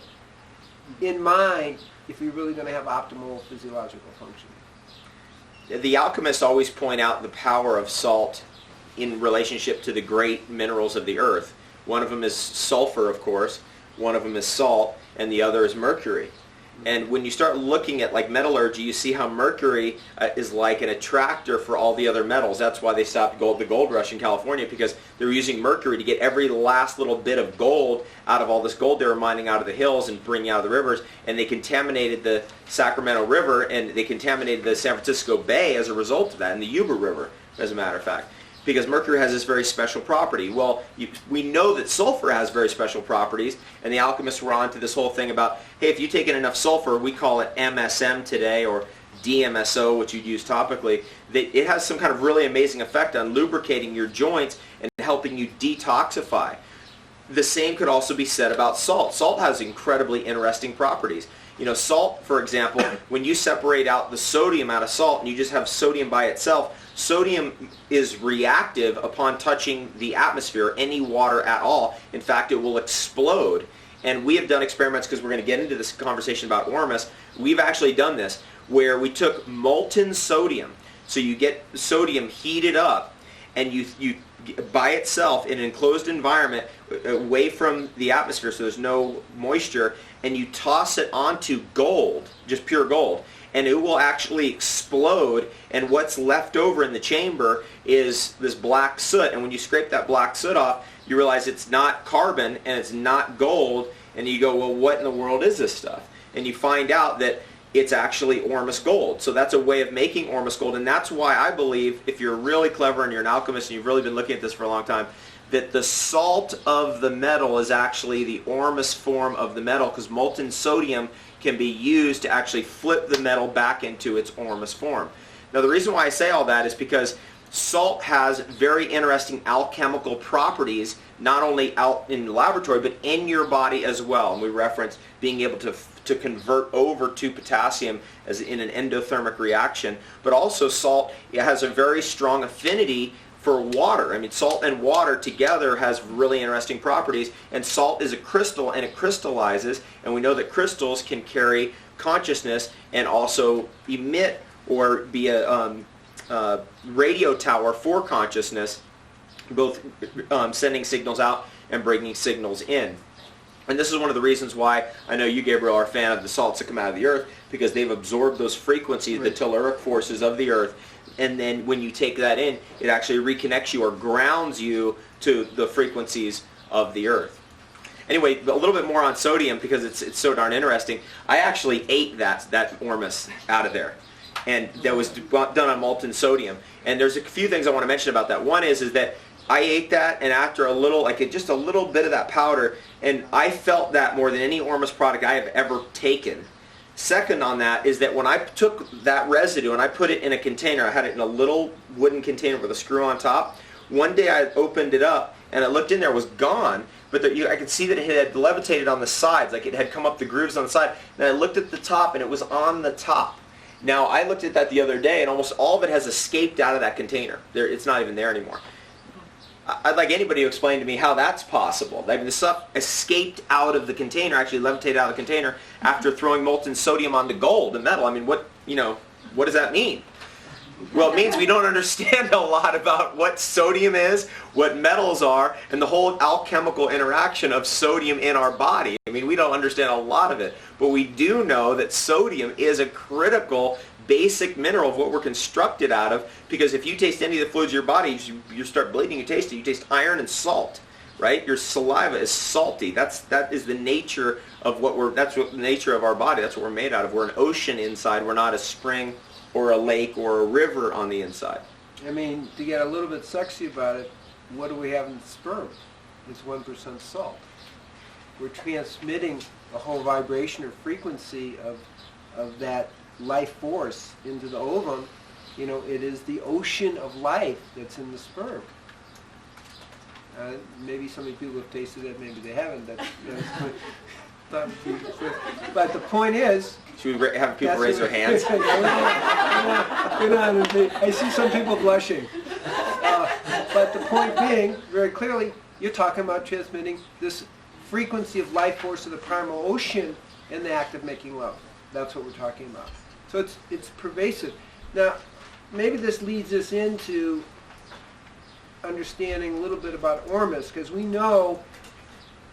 in mind if you're really going to have optimal physiological function. The alchemists always point out the power of salt in relationship to the great minerals of the earth. One of them is sulfur, of course, one of them is salt, and the other is mercury. And when you start looking at like metallurgy, you see how mercury is like an attractor for all the other metals. That's why they stopped the gold rush in California, because they were using mercury to get every last little bit of gold out of all this gold they were mining out of the hills and bringing out of the rivers. And they contaminated the Sacramento River, and they contaminated the San Francisco Bay as a result of that, and the Yuba River, as a matter of fact. Because mercury has this very special property. Well, we know that sulfur has very special properties, and the alchemists were on to this whole thing about, hey, if you take in enough sulfur, we call it MSM today, or DMSO, which you'd use topically, that it has some kind of really amazing effect on lubricating your joints and helping you detoxify. The same could also be said about salt. Salt has incredibly interesting properties. Salt, for example, when you separate out the sodium out of salt and you just have sodium by itself, sodium is reactive upon touching the atmosphere, any water at all. In fact, it will explode. And we have done experiments, because we're going to get into this conversation about Ormus. We've actually done this, where we took molten sodium. So you get sodium heated up, and you by itself in an enclosed environment away from the atmosphere, so there's no moisture, and you toss it onto gold, just pure gold, and it will actually explode, and what's left over in the chamber is this black soot. And when you scrape that black soot off, you realize it's not carbon and it's not gold, and you go, well, what in the world is this stuff? And you find out that it's actually Ormus Gold. So that's a way of making Ormus Gold, and that's why I believe, if you're really clever and you're an alchemist and you've really been looking at this for a long time, that the salt of the metal is actually the Ormus form of the metal, because molten sodium can be used to actually flip the metal back into its Ormus form. Now, the reason why I say all that is because salt has very interesting alchemical properties, not only out in the laboratory, but in your body as well. And we referenced being able to convert over to potassium as in an endothermic reaction. But also salt, it has a very strong affinity for water. I mean, salt and water together has really interesting properties. And salt is a crystal, and it crystallizes. And we know that crystals can carry consciousness and also emit or be a radio tower for consciousness, both sending signals out and bringing signals in. And this is one of the reasons why I know you, Gabriel, are a fan of the salts that come out of the earth, because they've absorbed those frequencies, the telluric forces of the earth, and then when you take that in, it actually reconnects you or grounds you to the frequencies of the earth. Anyway, a little bit more on sodium, because it's so darn interesting. I actually ate that Ormus out of there, and that was done on molten sodium. And there's a few things I want to mention about that. One is that I ate that, and after a little, just a little bit of that powder, and I felt that more than any Ormus product I have ever taken. Second on that is that when I took that residue and I put it in a container, I had it in a little wooden container with a screw on top. One day I opened it up and I looked in there, it was gone, but I could see that it had levitated on the sides, like it had come up the grooves on the side. And I looked at the top and it was on the top. Now, I looked at that the other day and almost all of it has escaped out of that container. It's not even there anymore. I'd like anybody to explain to me how that's possible. Like the stuff escaped out of the container, actually levitated out of the container after throwing molten sodium onto gold and metal. I mean, what does that mean? Well, it means we don't understand a lot about what sodium is, what metals are, and the whole alchemical interaction of sodium in our body. I mean, we don't understand a lot of it, but we do know that sodium is a critical basic mineral of what we're constructed out of, because if you taste any of the fluids of your body, you start bleeding, you taste it. You taste iron and salt, right? Your saliva is salty. That is the nature of that's what the nature of our body. That's what we're made out of. We're an ocean inside. We're not a spring or a lake or a river on the inside. I mean, to get a little bit sexy about it, what do we have in sperm? It's 1% salt. We're transmitting a whole vibration or frequency of that life force into the ovum. You know, it is the ocean of life that's in the sperm. Maybe some of you people have tasted it, maybe they haven't. But the point is... Should we have people raise their hands? I see some people blushing. But the point being, very clearly, you're talking about transmitting this frequency of life force of the primal ocean in the act of making love. That's what we're talking about. So it's pervasive. Now, maybe this leads us into understanding a little bit about Ormus, because we know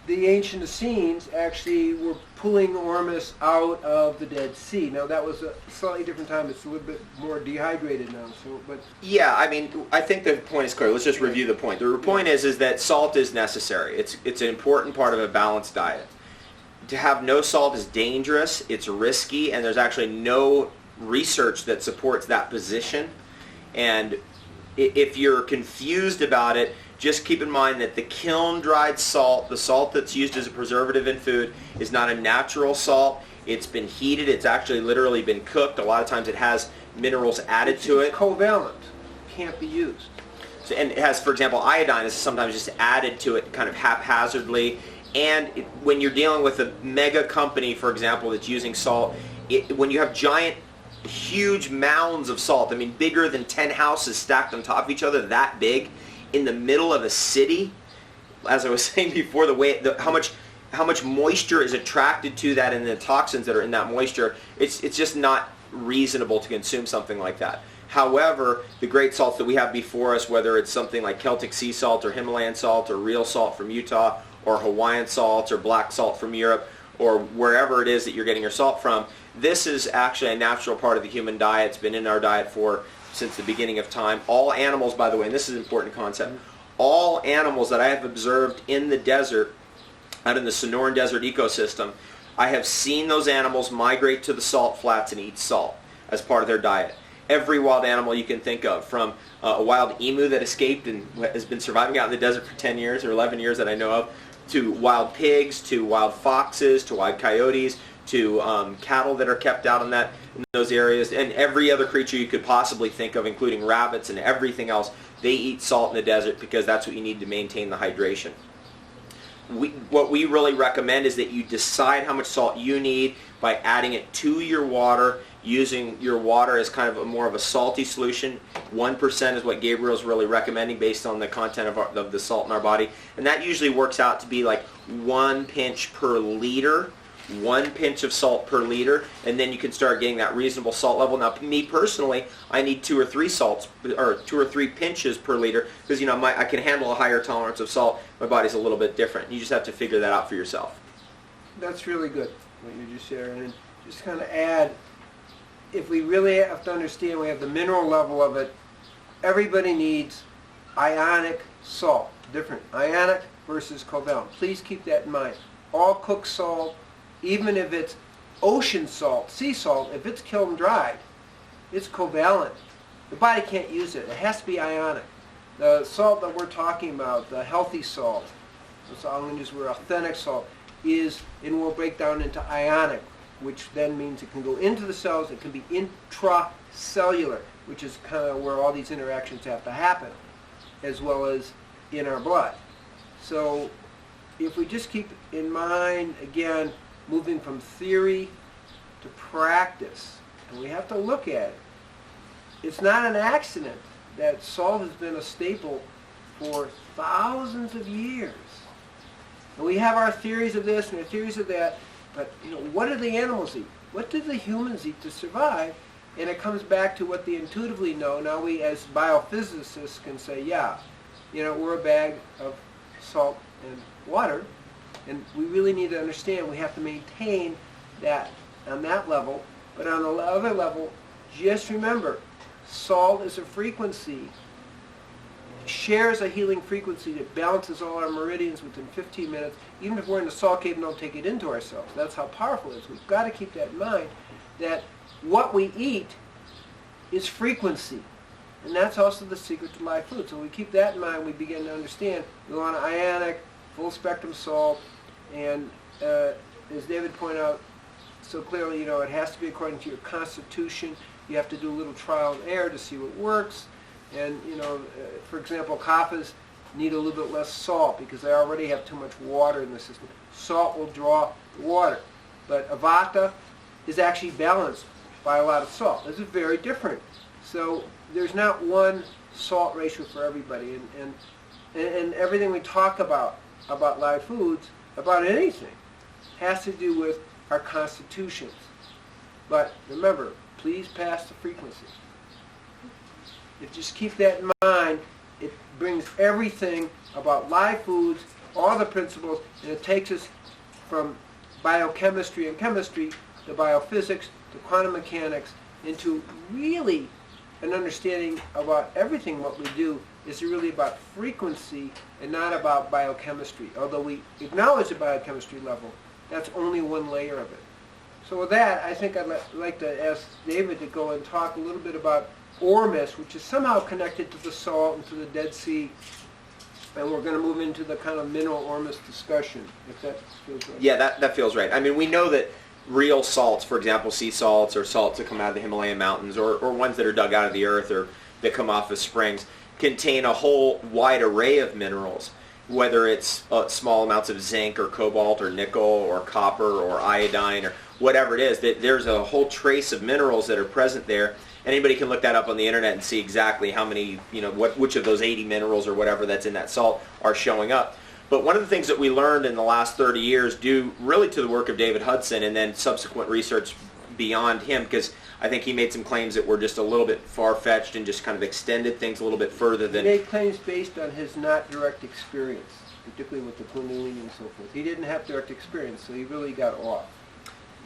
the ancient Essenes actually were pulling Ormus out of the Dead Sea. Now that was a slightly different time. It's a little bit more dehydrated now. Yeah, I mean, I think the point is clear. Let's just review the point. The point is that salt is necessary. It's an important part of a balanced diet. To have no salt is dangerous. It's risky, and there's actually no research that supports that position. And if you're confused about it, just keep in mind that the kiln-dried salt, the salt that's used as a preservative in food, is not a natural salt. It's been heated. It's actually literally been cooked. A lot of times it has minerals added to it. It's covalent. Can't be used. So, and it has, for example, iodine is sometimes just added to it kind of haphazardly. And when you're dealing with a mega company, for example, that's using salt, when you have giant, huge mounds of salt, I mean bigger than 10 houses stacked on top of each other, that big, in the middle of a city, as I was saying before, how much moisture is attracted to that and the toxins that are in that moisture, it's just not reasonable to consume something like that. However, the great salts that we have before us, whether it's something like Celtic sea salt or Himalayan salt or real salt from Utah or Hawaiian salt or black salt from Europe or wherever it is that you're getting your salt from, this is actually a natural part of the human diet. It's been in our diet since the beginning of time. All animals, by the way, and this is an important concept, all animals that I have observed in the desert, out in the Sonoran Desert ecosystem, I have seen those animals migrate to the salt flats and eat salt as part of their diet. Every wild animal you can think of, from a wild emu that escaped and has been surviving out in the desert for 10 years or 11 years that I know of, to wild pigs, to wild foxes, to wild coyotes, to cattle that are kept out in those areas, and every other creature you could possibly think of, including rabbits and everything else. They eat salt in the desert because that's what you need to maintain the hydration. What we really recommend is that you decide how much salt you need by adding it to your water, using your water as kind of more of a salty solution. 1% is what Gabriel's really recommending based on the content of the salt in our body. And that usually works out to be like 1 pinch per liter. 1 pinch of salt per liter, and then you can start getting that reasonable salt level. Now, me personally, I need 2 or 3 pinches per liter, because I can handle a higher tolerance of salt. My body's a little bit different. You just have to figure that out for yourself. That's really good what you just shared, and just kind of add, if we really have to understand, we have the mineral level of it. Everybody needs ionic salt, different ionic versus covalent. Please keep that in mind. All cooked salt, even if it's ocean salt, sea salt, if it's kiln dried, it's covalent. The body can't use it. It has to be ionic. The salt that we're talking about, the healthy salt, so I'm going to use the word authentic salt, is, and will break down into ionic, which then means it can go into the cells, it can be intracellular, which is kind of where all these interactions have to happen. as well as in our blood. So if we just keep in mind, again, moving from theory to practice, and we have to look at it. It's not an accident that salt has been a staple for thousands of years. And we have our theories of this and our theories of that, but what do the animals eat? What do the humans eat to survive? And it comes back to what they intuitively know. Now we as biophysicists can say, yeah, we're a bag of salt and water, and we really need to understand we have to maintain that on that level. But on the other level, just remember, salt is a frequency, shares a healing frequency that balances all our meridians within 15 minutes. Even if we're in the salt cave and don't take it into ourselves, that's how powerful it is. We've got to keep that in mind, that what we eat is frequency. And that's also the secret to live food. So we keep that in mind, we begin to understand we want an ionic, full spectrum salt, and as David pointed out so clearly, it has to be according to your constitution. You have to do a little trial and error to see what works. And, for example, kaffas need a little bit less salt because they already have too much water in the system. Salt will draw the water. But Avocado is actually balanced by a lot of salt. This is very different. So there's not one salt ratio for everybody. And everything we talk about live foods, about anything, has to do with our constitutions. But remember, please pass the frequency. If you just keep that in mind, it brings everything about live foods, all the principles, and it takes us from biochemistry and chemistry to biophysics to quantum mechanics into really an understanding about everything what we do is really about frequency and not about biochemistry. Although we acknowledge the biochemistry level, that's only one layer of it. So with that, I think I'd like to ask David to go and talk a little bit about Ormus, which is somehow connected to the salt and to the Dead Sea. And we're going to move into the kind of mineral Ormus discussion, if that feels right. Yeah, that feels right. I mean, we know that real salts, for example, sea salts or salts that come out of the Himalayan mountains or ones that are dug out of the earth or that come off of springs, contain a whole wide array of minerals, whether it's small amounts of zinc or cobalt or nickel or copper or iodine or whatever it is. That there's a whole trace of minerals that are present there. Anybody can look that up on the internet and see exactly how many, which of those 80 minerals or whatever that's in that salt are showing up. But one of the things that we learned in the last 30 years, due really to the work of David Hudson and then subsequent research beyond him, because I think he made some claims that were just a little bit far-fetched and just kind of extended things a little bit further than... He made claims based on his not direct experience, particularly with the Kundalini and so forth. He didn't have direct experience, so he really got off.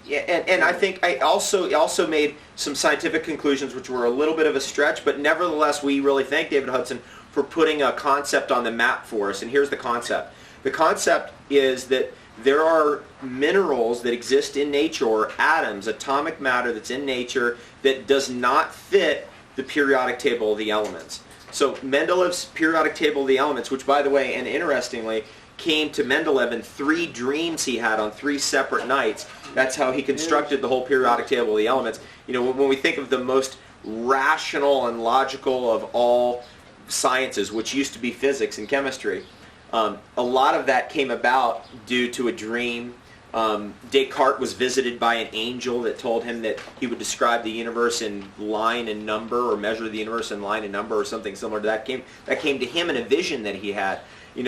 Yeah, and I think he also made some scientific conclusions which were a little bit of a stretch, but nevertheless we really thank David Hudson for putting a concept on the map for us. And here's the concept. The concept is that there are minerals that exist in nature, or atoms, atomic matter that's in nature that does not fit the periodic table of the elements. So Mendelev's periodic table of the elements, which by the way, and interestingly, came to Mendeleev in 3 dreams he had on 3 separate nights. That's how he constructed the whole periodic table of the elements. When we think of the most rational and logical of all sciences, which used to be physics and chemistry, a lot of that came about due to a dream. Descartes was visited by an angel that told him that he would describe the universe in line and number, or measure the universe in line and number, or something similar to that. That came to him in a vision that he had.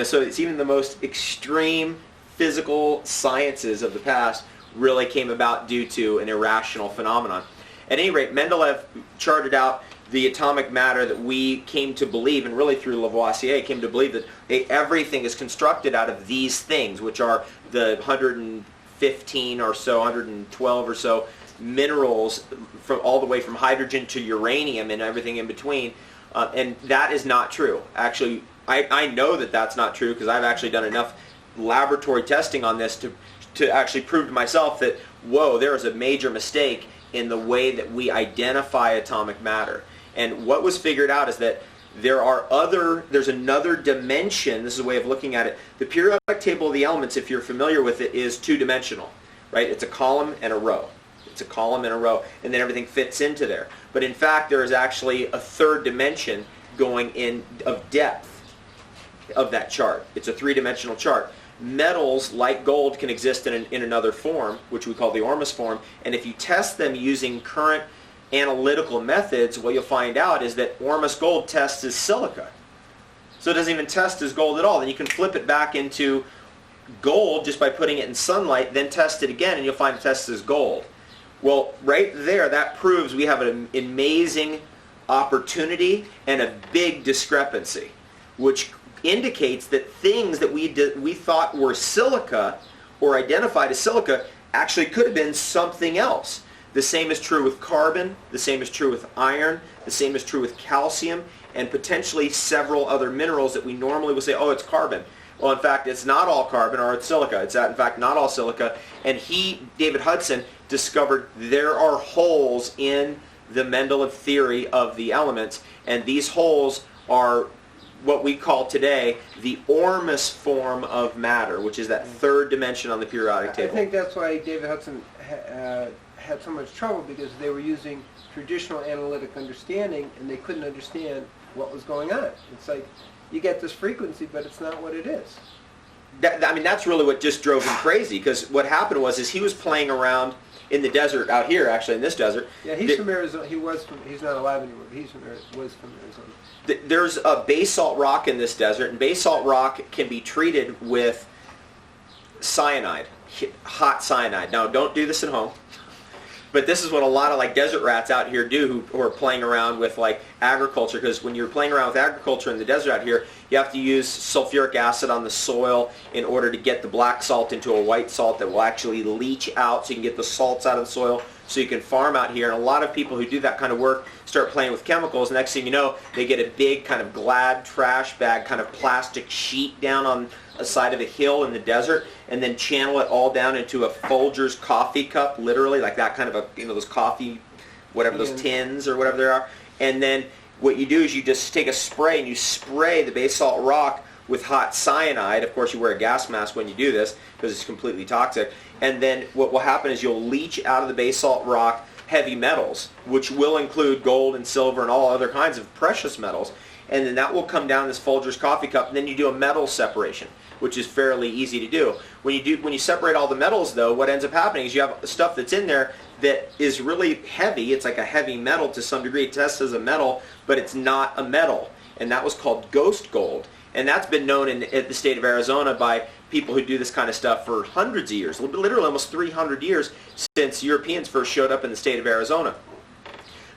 So it's even the most extreme physical sciences of the past really came about due to an irrational phenomenon. At any rate, Mendeleev charted out the atomic matter that we came to believe, and really through Lavoisier came to believe that everything is constructed out of these things, which are the 115 or so, 112 or so minerals, from all the way from hydrogen to uranium and everything in between. And that is not true. Actually, I know that that's not true because I've actually done enough laboratory testing on this to actually prove to myself that, whoa, there is a major mistake in the way that we identify atomic matter. And what was figured out is that there's another dimension. This is a way of looking at it. The periodic table of the elements, if you're familiar with it, is 2-dimensional, right? It's a column and a row. It's a column and a row, and then everything fits into there. But in fact, there is actually a 3rd dimension going in of depth. of that chart. It's a three-dimensional chart. Metals like gold can exist in another form, which we call the Ormus form, and if you test them using current analytical methods, what you'll find out is that Ormus Gold tests as silica. So it doesn't even test as gold at all. Then you can flip it back into gold just by putting it in sunlight, then test it again, and you'll find it tests as gold. Well, right there, that proves we have an amazing opportunity and a big discrepancy, which indicates that things that we thought were silica or identified as silica actually could have been something else. The same is true with carbon, the same is true with iron, the same is true with calcium, and potentially several other minerals that we normally would say, oh, it's carbon. Well, in fact, it's not all carbon or it's silica. It's in fact not all silica. And David Hudson, discovered there are holes in the Mendeleev theory of the elements, and these holes are what we call today the Ormus form of matter, which is that third dimension on the periodic table. I think that's why David Hudson had so much trouble, because they were using traditional analytic understanding and they couldn't understand what was going on. It's like, you get this frequency, but it's not what it is. That's really what just drove him crazy, because what happened was he was playing around in the desert out here, actually in this desert. Yeah, he's from Arizona. He's not alive anymore, but was from Arizona. There's a basalt rock in this desert, and basalt rock can be treated with cyanide, hot cyanide. Now, don't do this at home. But this is what a lot of like desert rats out here do who are playing around with like agriculture, because when you're playing around with agriculture in the desert out here, you have to use sulfuric acid on the soil in order to get the black salt into a white salt that will actually leach out, so you can get the salts out of the soil so you can farm out here. And a lot of people who do that kind of work start playing with chemicals. Next thing you know, they get a big kind of Glad trash bag kind of plastic sheet down on a side of a hill in the desert, and then channel it all down into a Folgers coffee cup, literally, like that kind of a, those coffee, whatever, those tins or whatever they are. And then what you do is you just take a spray and you spray the basalt rock with hot cyanide. Of course, you wear a gas mask when you do this because it's completely toxic. And then what will happen is you'll leach out of the basalt rock heavy metals, which will include gold and silver and all other kinds of precious metals. And then that will come down this Folgers coffee cup, and then you do a metal separation, which is fairly easy to do. When you separate all the metals, though, what ends up happening is you have stuff that's in there that is really heavy. It's like a heavy metal to some degree. It tests as a metal, but it's not a metal. And that was called ghost gold. And that's been known in the state of Arizona by people who do this kind of stuff for hundreds of years, literally almost 300 years since Europeans first showed up in the state of Arizona.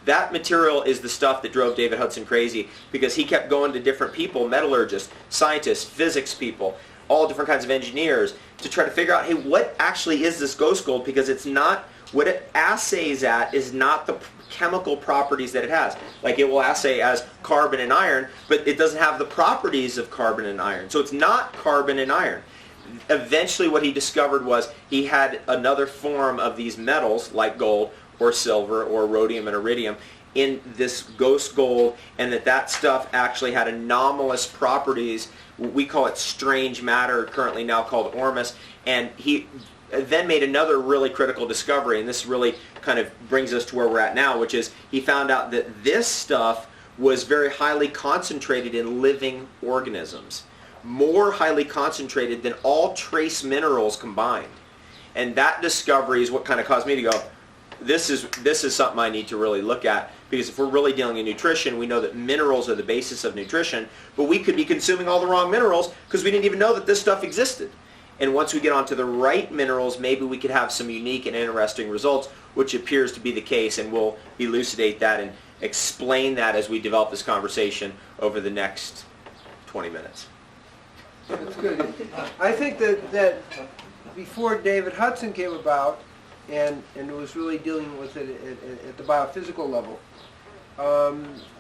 That material is the stuff that drove David Hudson crazy, because he kept going to different people, metallurgists, scientists, physics people, all different kinds of engineers, to try to figure out, hey, what actually is this ghost gold? Because it's not, what it assays at is not the chemical properties that it has. Like, it will assay as carbon and iron, but it doesn't have the properties of carbon and iron. So it's not carbon and iron. Eventually what he discovered was he had another form of these metals, like gold, or silver, or rhodium and iridium, in this ghost gold, and that stuff actually had anomalous properties. We call it strange matter, currently now called Ormus. And he then made another really critical discovery, and this really kind of brings us to where we're at now, which is he found out that this stuff was very highly concentrated in living organisms, more highly concentrated than all trace minerals combined. And that discovery is what kind of caused me to go, this is something I need to really look at, because if we're really dealing in nutrition, we know that minerals are the basis of nutrition, but we could be consuming all the wrong minerals because we didn't even know that this stuff existed. And once we get onto the right minerals, maybe we could have some unique and interesting results, which appears to be the case, and we'll elucidate that and explain that as we develop this conversation over the next 20 minutes. That's good. I think that before David Hudson came about, and was really dealing with it at the biophysical level,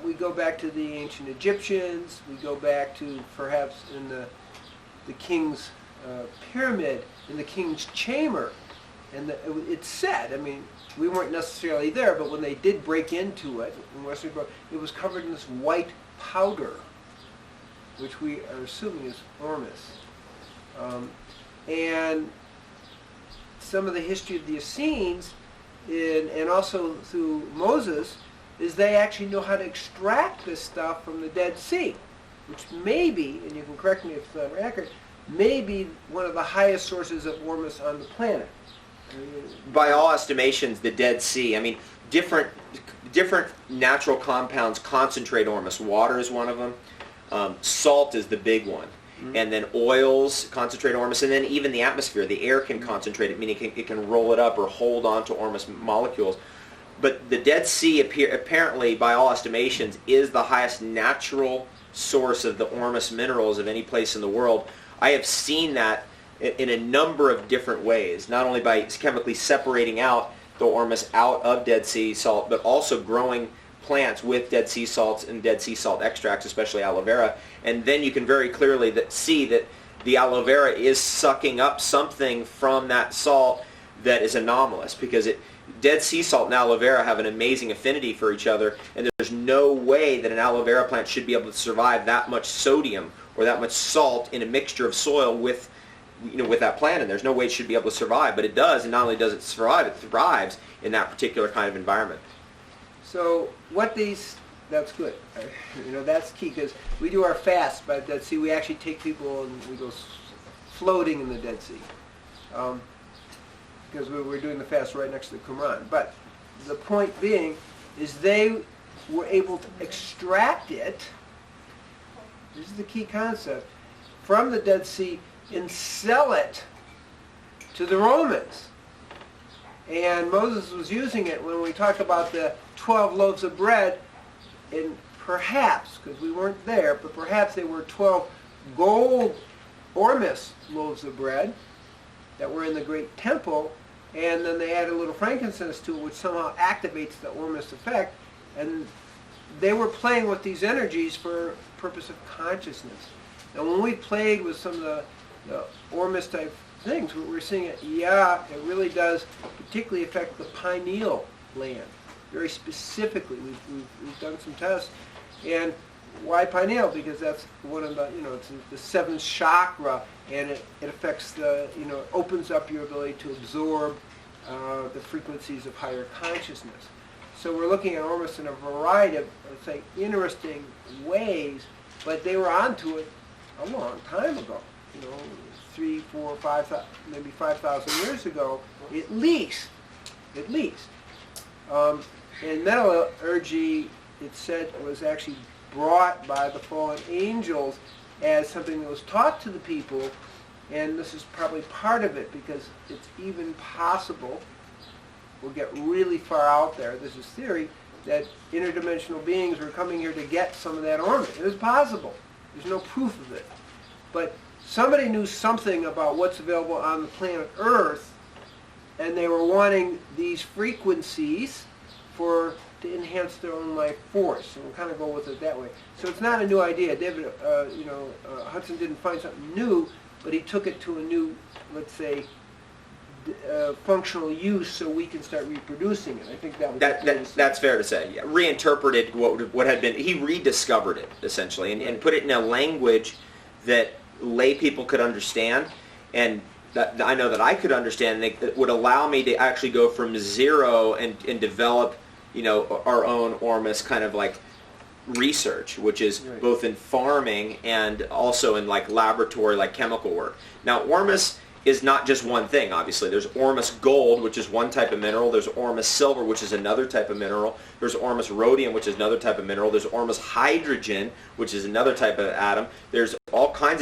we go back to the ancient Egyptians, we go back to perhaps in the king's pyramid, in the king's chamber, and it's said, I mean, we weren't necessarily there, but when they did break into it in Western Europe, it was covered in this white powder, which we are assuming is Ormus. And some of the history of the Essenes, and also through Moses, is they actually know how to extract this stuff from the Dead Sea. which may be, and you can correct me if it's not accurate, may be one of the highest sources of Ormus on the planet. By all estimations, the Dead Sea, I mean, different natural compounds concentrate Ormus. Water is one of them. Salt is the big one. Mm-hmm. And then oils concentrate Ormus, and then even the atmosphere, the air can concentrate it, meaning it can roll it up or hold on to Ormus molecules. But the Dead Sea, apparently, by all estimations, is the highest natural source of the Ormus minerals of any place in the world. I have seen that in a number of different ways, not only by chemically separating out the Ormus out of Dead Sea salt, but also growing plants with Dead Sea salts and Dead Sea salt extracts, especially aloe vera. And then you can very clearly see that the aloe vera is sucking up something from that salt that is anomalous, because Dead Sea salt and aloe vera have an amazing affinity for each other, and there's no way that an aloe vera plant should be able to survive that much sodium or that much salt in a mixture of soil with that plant, and there's no way it should be able to survive, but it does, and not only does it survive, it thrives in that particular kind of environment. So that's good. That's key, because we do our fast by the Dead Sea. We actually take people and we go floating in the Dead Sea, because we're doing the fast right next to the Qumran. But the point being is they were able to extract it, this is the key concept, from the Dead Sea and sell it to the Romans. And Moses was using it when we talk about the 12 loaves of bread, and perhaps, because we weren't there, but perhaps they were 12 gold Ormus loaves of bread that were in the great temple, and then they added a little frankincense to it, which somehow activates the Ormus effect, and they were playing with these energies for purpose of consciousness. And when we played with some of the Ormus type things, we're seeing it really does particularly affect the pineal gland, very specifically. We've done some tests. And why pineal? Because that's one of the, it's the seventh chakra, and it affects opens up your ability to absorb the frequencies of higher consciousness. So we're looking at Ormus in a variety of, say, interesting ways, but they were onto it a long time ago. 3, 4, 5, maybe 5,000 years ago, at least. And metallurgy, it said, was actually brought by the fallen angels as something that was taught to the people, and this is probably part of it, because it's even possible, we'll get really far out there, this is theory, that interdimensional beings were coming here to get some of that Ormus. It is possible. There's no proof of it. But somebody knew something about what's available on the planet Earth, and they were wanting these frequencies to enhance their own life force. So we'll kind of go with it that way. So it's not a new idea. David, Hudson didn't find something new, but he took it to a new, let's say, functional use, so we can start reproducing it. I think that's fair to say. Yeah. Reinterpreted what had been. He rediscovered it essentially, and put it in a language that lay people could understand, and that I know that I could understand. That would allow me to actually go from zero and develop, our own Ormus kind of like research, which is right, both in farming and also in like laboratory, like chemical work. Now, Ormus is not just one thing, obviously. There's Ormus Gold, which is one type of mineral. There's Ormus Silver, which is another type of mineral. There's Ormus Rhodium, which is another type of mineral. There's Ormus Hydrogen, which is another type of atom. There's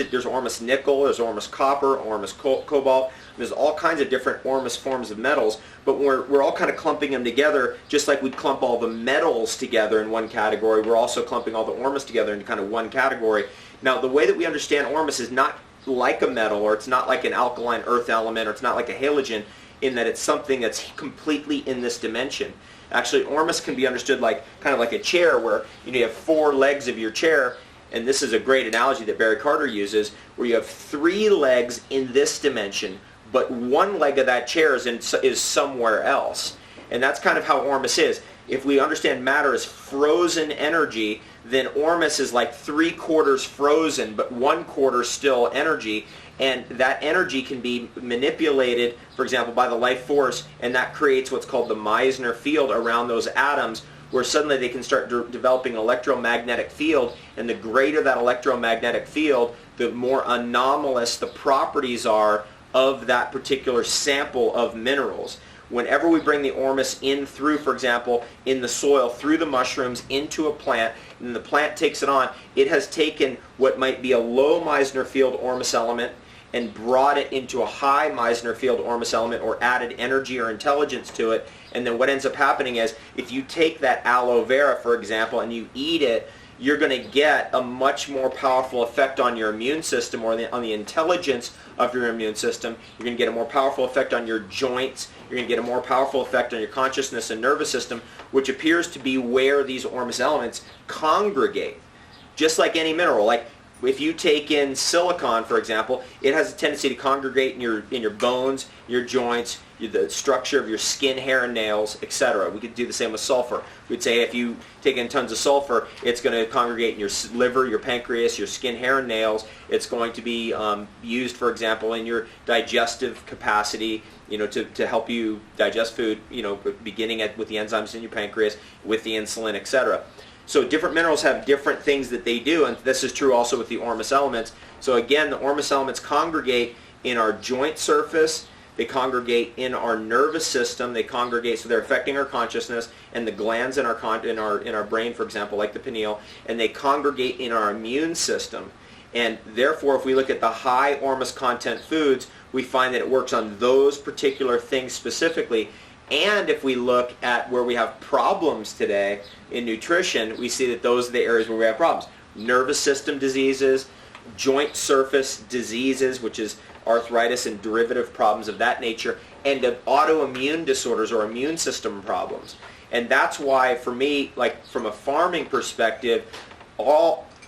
there's Ormus Nickel, there's Ormus Copper, Ormus Cobalt. There's all kinds of different Ormus forms of metals, but we're all kind of clumping them together, just like we'd clump all the metals together in one category. We're also clumping all the Ormus together into kind of one category. Now, the way that we understand Ormus is not like a metal, or it's not like an alkaline earth element, or it's not like a halogen, in that it's something that's completely in this dimension. Actually, Ormus can be understood like kind of like a chair, where you have 4 legs of your chair, and this is a great analogy that Barry Carter uses, where you have 3 legs in this dimension, but 1 leg of that chair is somewhere else. And that's kind of how Ormus is. If we understand matter as frozen energy, then Ormus is like 3/4 frozen, but 1/4 still energy, and that energy can be manipulated, for example, by the life force, and that creates what's called the Meissner field around those atoms, where suddenly they can start developing an electromagnetic field, and the greater that electromagnetic field, the more anomalous the properties are of that particular sample of minerals. Whenever we bring the Ormus in through, for example, in the soil, through the mushrooms, into a plant, and the plant takes it on, it has taken what might be a low Meissner field Ormus element and brought it into a high Meissner field Ormus element, or added energy or intelligence to it. And then what ends up happening is, if you take that aloe vera, for example, and you eat it, you're going to get a much more powerful effect on your immune system, or on the intelligence of your immune system. You're going to get a more powerful effect on your joints. You're going to get a more powerful effect on your consciousness and nervous system, which appears to be where these Ormus elements congregate. Just like any mineral, like if you take in silicon, for example, it has a tendency to congregate in your bones, your joints, the structure of your skin, hair, and nails, etc. We could do the same with sulfur. We'd say if you take in tons of sulfur, it's going to congregate in your liver, your pancreas, your skin, hair, and nails. It's going to be used, for example, in your digestive capacity, to help you digest food, beginning with the enzymes in your pancreas, with the insulin, etc. So different minerals have different things that they do, and this is true also with the Ormus elements. So again, the Ormus elements congregate in our joint surface, they congregate in our nervous system, they congregate, so they're affecting our consciousness and the glands in our brain, for example, like the pineal, and they congregate in our immune system. And therefore, if we look at the high Ormus content foods, we find that it works on those particular things specifically. And if we look at where we have problems today in nutrition, we see that those are the areas where we have problems. Nervous system diseases, joint surface diseases, which is arthritis and derivative problems of that nature, and of autoimmune disorders or immune system problems. And that's why, for me, like from a farming perspective,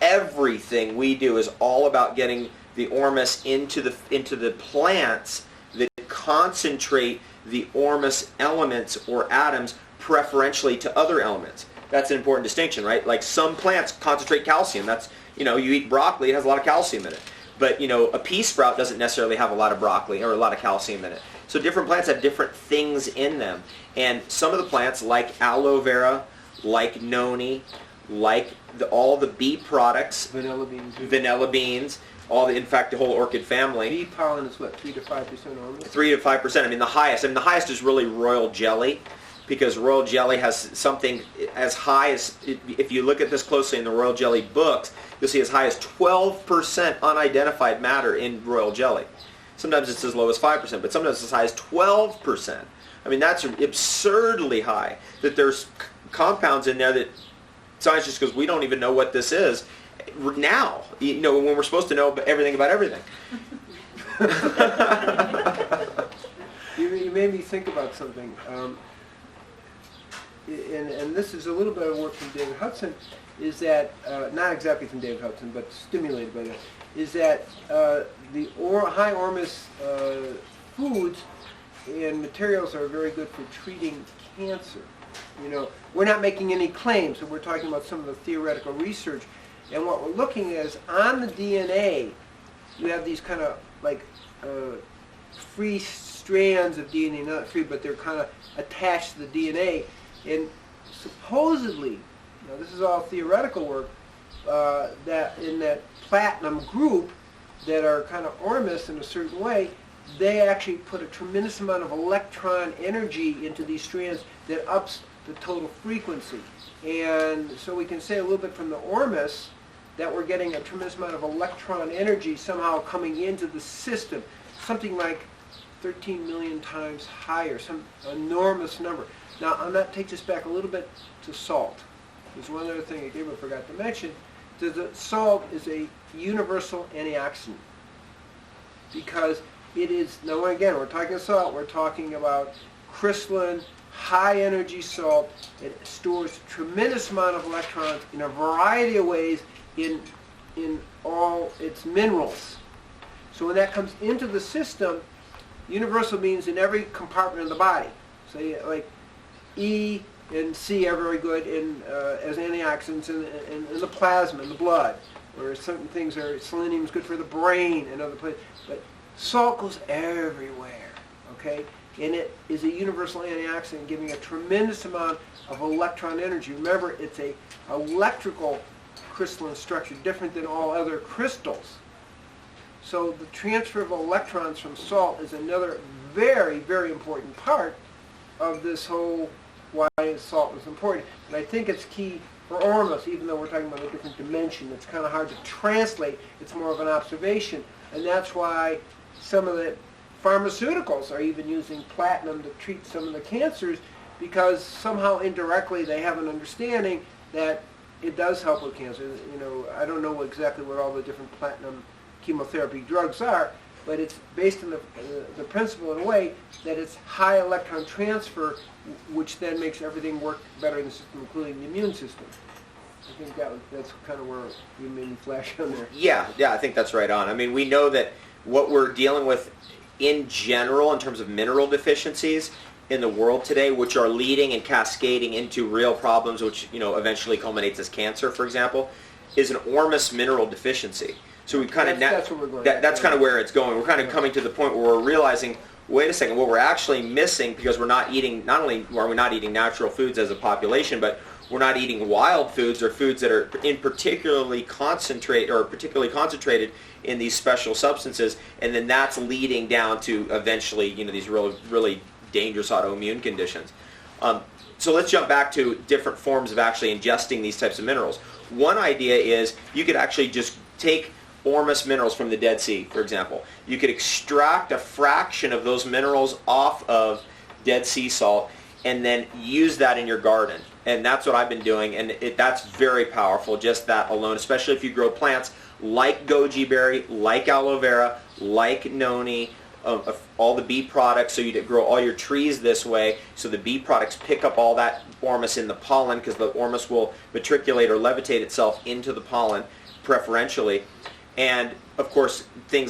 everything we do is all about getting the Ormus into the plants that concentrate the Ormus elements or atoms preferentially to other elements. That's an important distinction, right? Like some plants concentrate calcium. That's, you eat broccoli, it has a lot of calcium in it. But, a pea sprout doesn't necessarily have a lot of broccoli or a lot of calcium in it. So different plants have different things in them. And some of the plants, like aloe vera, like noni, like all the bee products, vanilla beans, in fact, the whole orchid family. Bee pollen is what, 3 to 5% Ormus? 3 to 5%. The highest is really royal jelly, because royal jelly has something as high as, if you look at this closely in the royal jelly books, you'll see as high as 12% unidentified matter in royal jelly. Sometimes it's as low as 5%, but sometimes it's as high as 12%. That's absurdly high, that there's compounds in there that science just goes, we don't even know what this is now, when we're supposed to know everything about everything. You made me think about something. And this is a little bit of work from David Hudson, is that, not exactly from David Hudson, but stimulated by that, is that the high Ormus foods and materials are very good for treating cancer. We're not making any claims, so we're talking about some of the theoretical research. And what we're looking at is, on the DNA, you have these kind of free strands of DNA, not free, but they're kind of attached to the DNA. And supposedly, this is all theoretical work, that in that platinum group that are kind of Ormus in a certain way, they actually put a tremendous amount of electron energy into these strands that ups the total frequency. And so we can say a little bit from the Ormus that we're getting a tremendous amount of electron energy somehow coming into the system, something like 13 million times higher, some enormous number. Now, that takes us back a little bit to salt. There's one other thing that Gabriel forgot to mention. The salt is a universal antioxidant, because it is, now again, we're talking salt, we're talking about crystalline, high energy salt. It stores a tremendous amount of electrons in a variety of ways in all its minerals. So when that comes into the system, universal means in every compartment of the body. So like E and C are very good as antioxidants in the plasma, in the blood, where certain things are, selenium is good for the brain and other places. But salt goes everywhere, okay? and it is a universal antioxidant, giving a tremendous amount of electron energy. Remember, it's a electrical crystalline structure, different than all other crystals. So the transfer of electrons from salt is another very, very important part of this whole why salt is important. And I think it's key for Ormus, even though we're talking about a different dimension. It's kind of hard to translate. It's more of an observation. And that's why some of the pharmaceuticals are even using platinum to treat some of the cancers, because somehow indirectly they have an understanding that it does help with cancer. You know, I don't know exactly what all the different platinum chemotherapy drugs are, but it's based on the principle in a way that it's high electron transfer, which then makes everything work better in the system, including the immune system. I think that's kind of where you made me flash on there. Yeah, I think that's right on. I mean, we know that what we're dealing with in general in terms of mineral deficiencies in the world today, which are leading and cascading into real problems, which, you know, eventually culminates as cancer, for example, is an Ormus mineral deficiency. So we kind of that's where we're going. That's kind of where it's going. We're kind of coming to the point where we're realizing, wait a second, what we're actually missing, because we're not eating, not only are we not eating natural foods as a population, but we're not eating wild foods or foods that are particularly concentrated in these special substances, and then that's leading down to eventually, you know, these really dangerous autoimmune conditions. So let's jump back to different forms of actually ingesting these types of minerals. One idea is you could actually just take Ormus minerals from the Dead Sea, for example. You could extract a fraction of those minerals off of Dead Sea salt and then use that in your garden. And that's what I've been doing, and that's very powerful, just that alone, especially if you grow plants like goji berry, like aloe vera, like noni, all the bee products, so you grow all your trees this way, so the bee products pick up all that Ormus in the pollen, because the Ormus will matriculate or levitate itself into the pollen preferentially. And of course,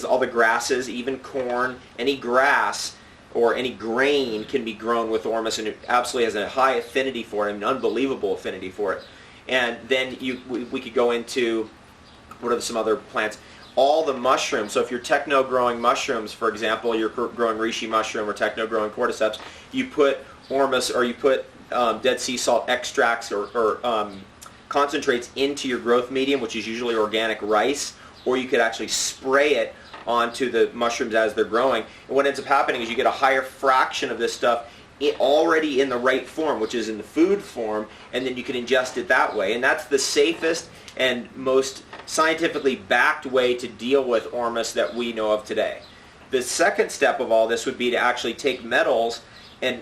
all the grasses, even corn, any grass or any grain can be grown with Ormus, and it absolutely has a high affinity for it, an unbelievable affinity for it. And then we could go into, what are some other plants? All the mushrooms. So if you're techno-growing mushrooms, for example, you're growing reishi mushroom or techno-growing cordyceps, you put Ormus or you put Dead Sea salt extracts or concentrates into your growth medium, which is usually organic rice, or you could actually spray it onto the mushrooms as they're growing. And what ends up happening is you get a higher fraction of this stuff already in the right form, which is in the food form, and then you can ingest it that way. And that's the safest and most scientifically backed way to deal with Ormus that we know of today. The second step of all this would be to actually take metals and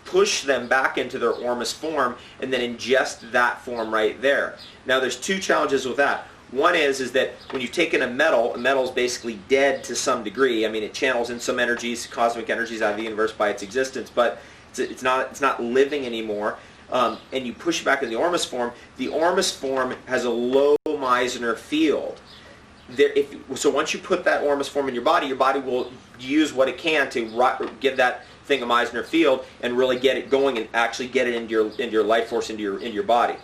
push them back into their Ormus form and then ingest that form right there. Now there's two challenges with that. One is that when you've taken a metal is basically dead to some degree. I mean, it channels in some energies, cosmic energies out of the universe by its existence, but it's not living anymore. And you push it back into the Ormus form has a low Meissner field. So once you put that Ormus form in your body will use what it can to give that thing a Meissner field and really get it going and actually get it into your life force, into your body.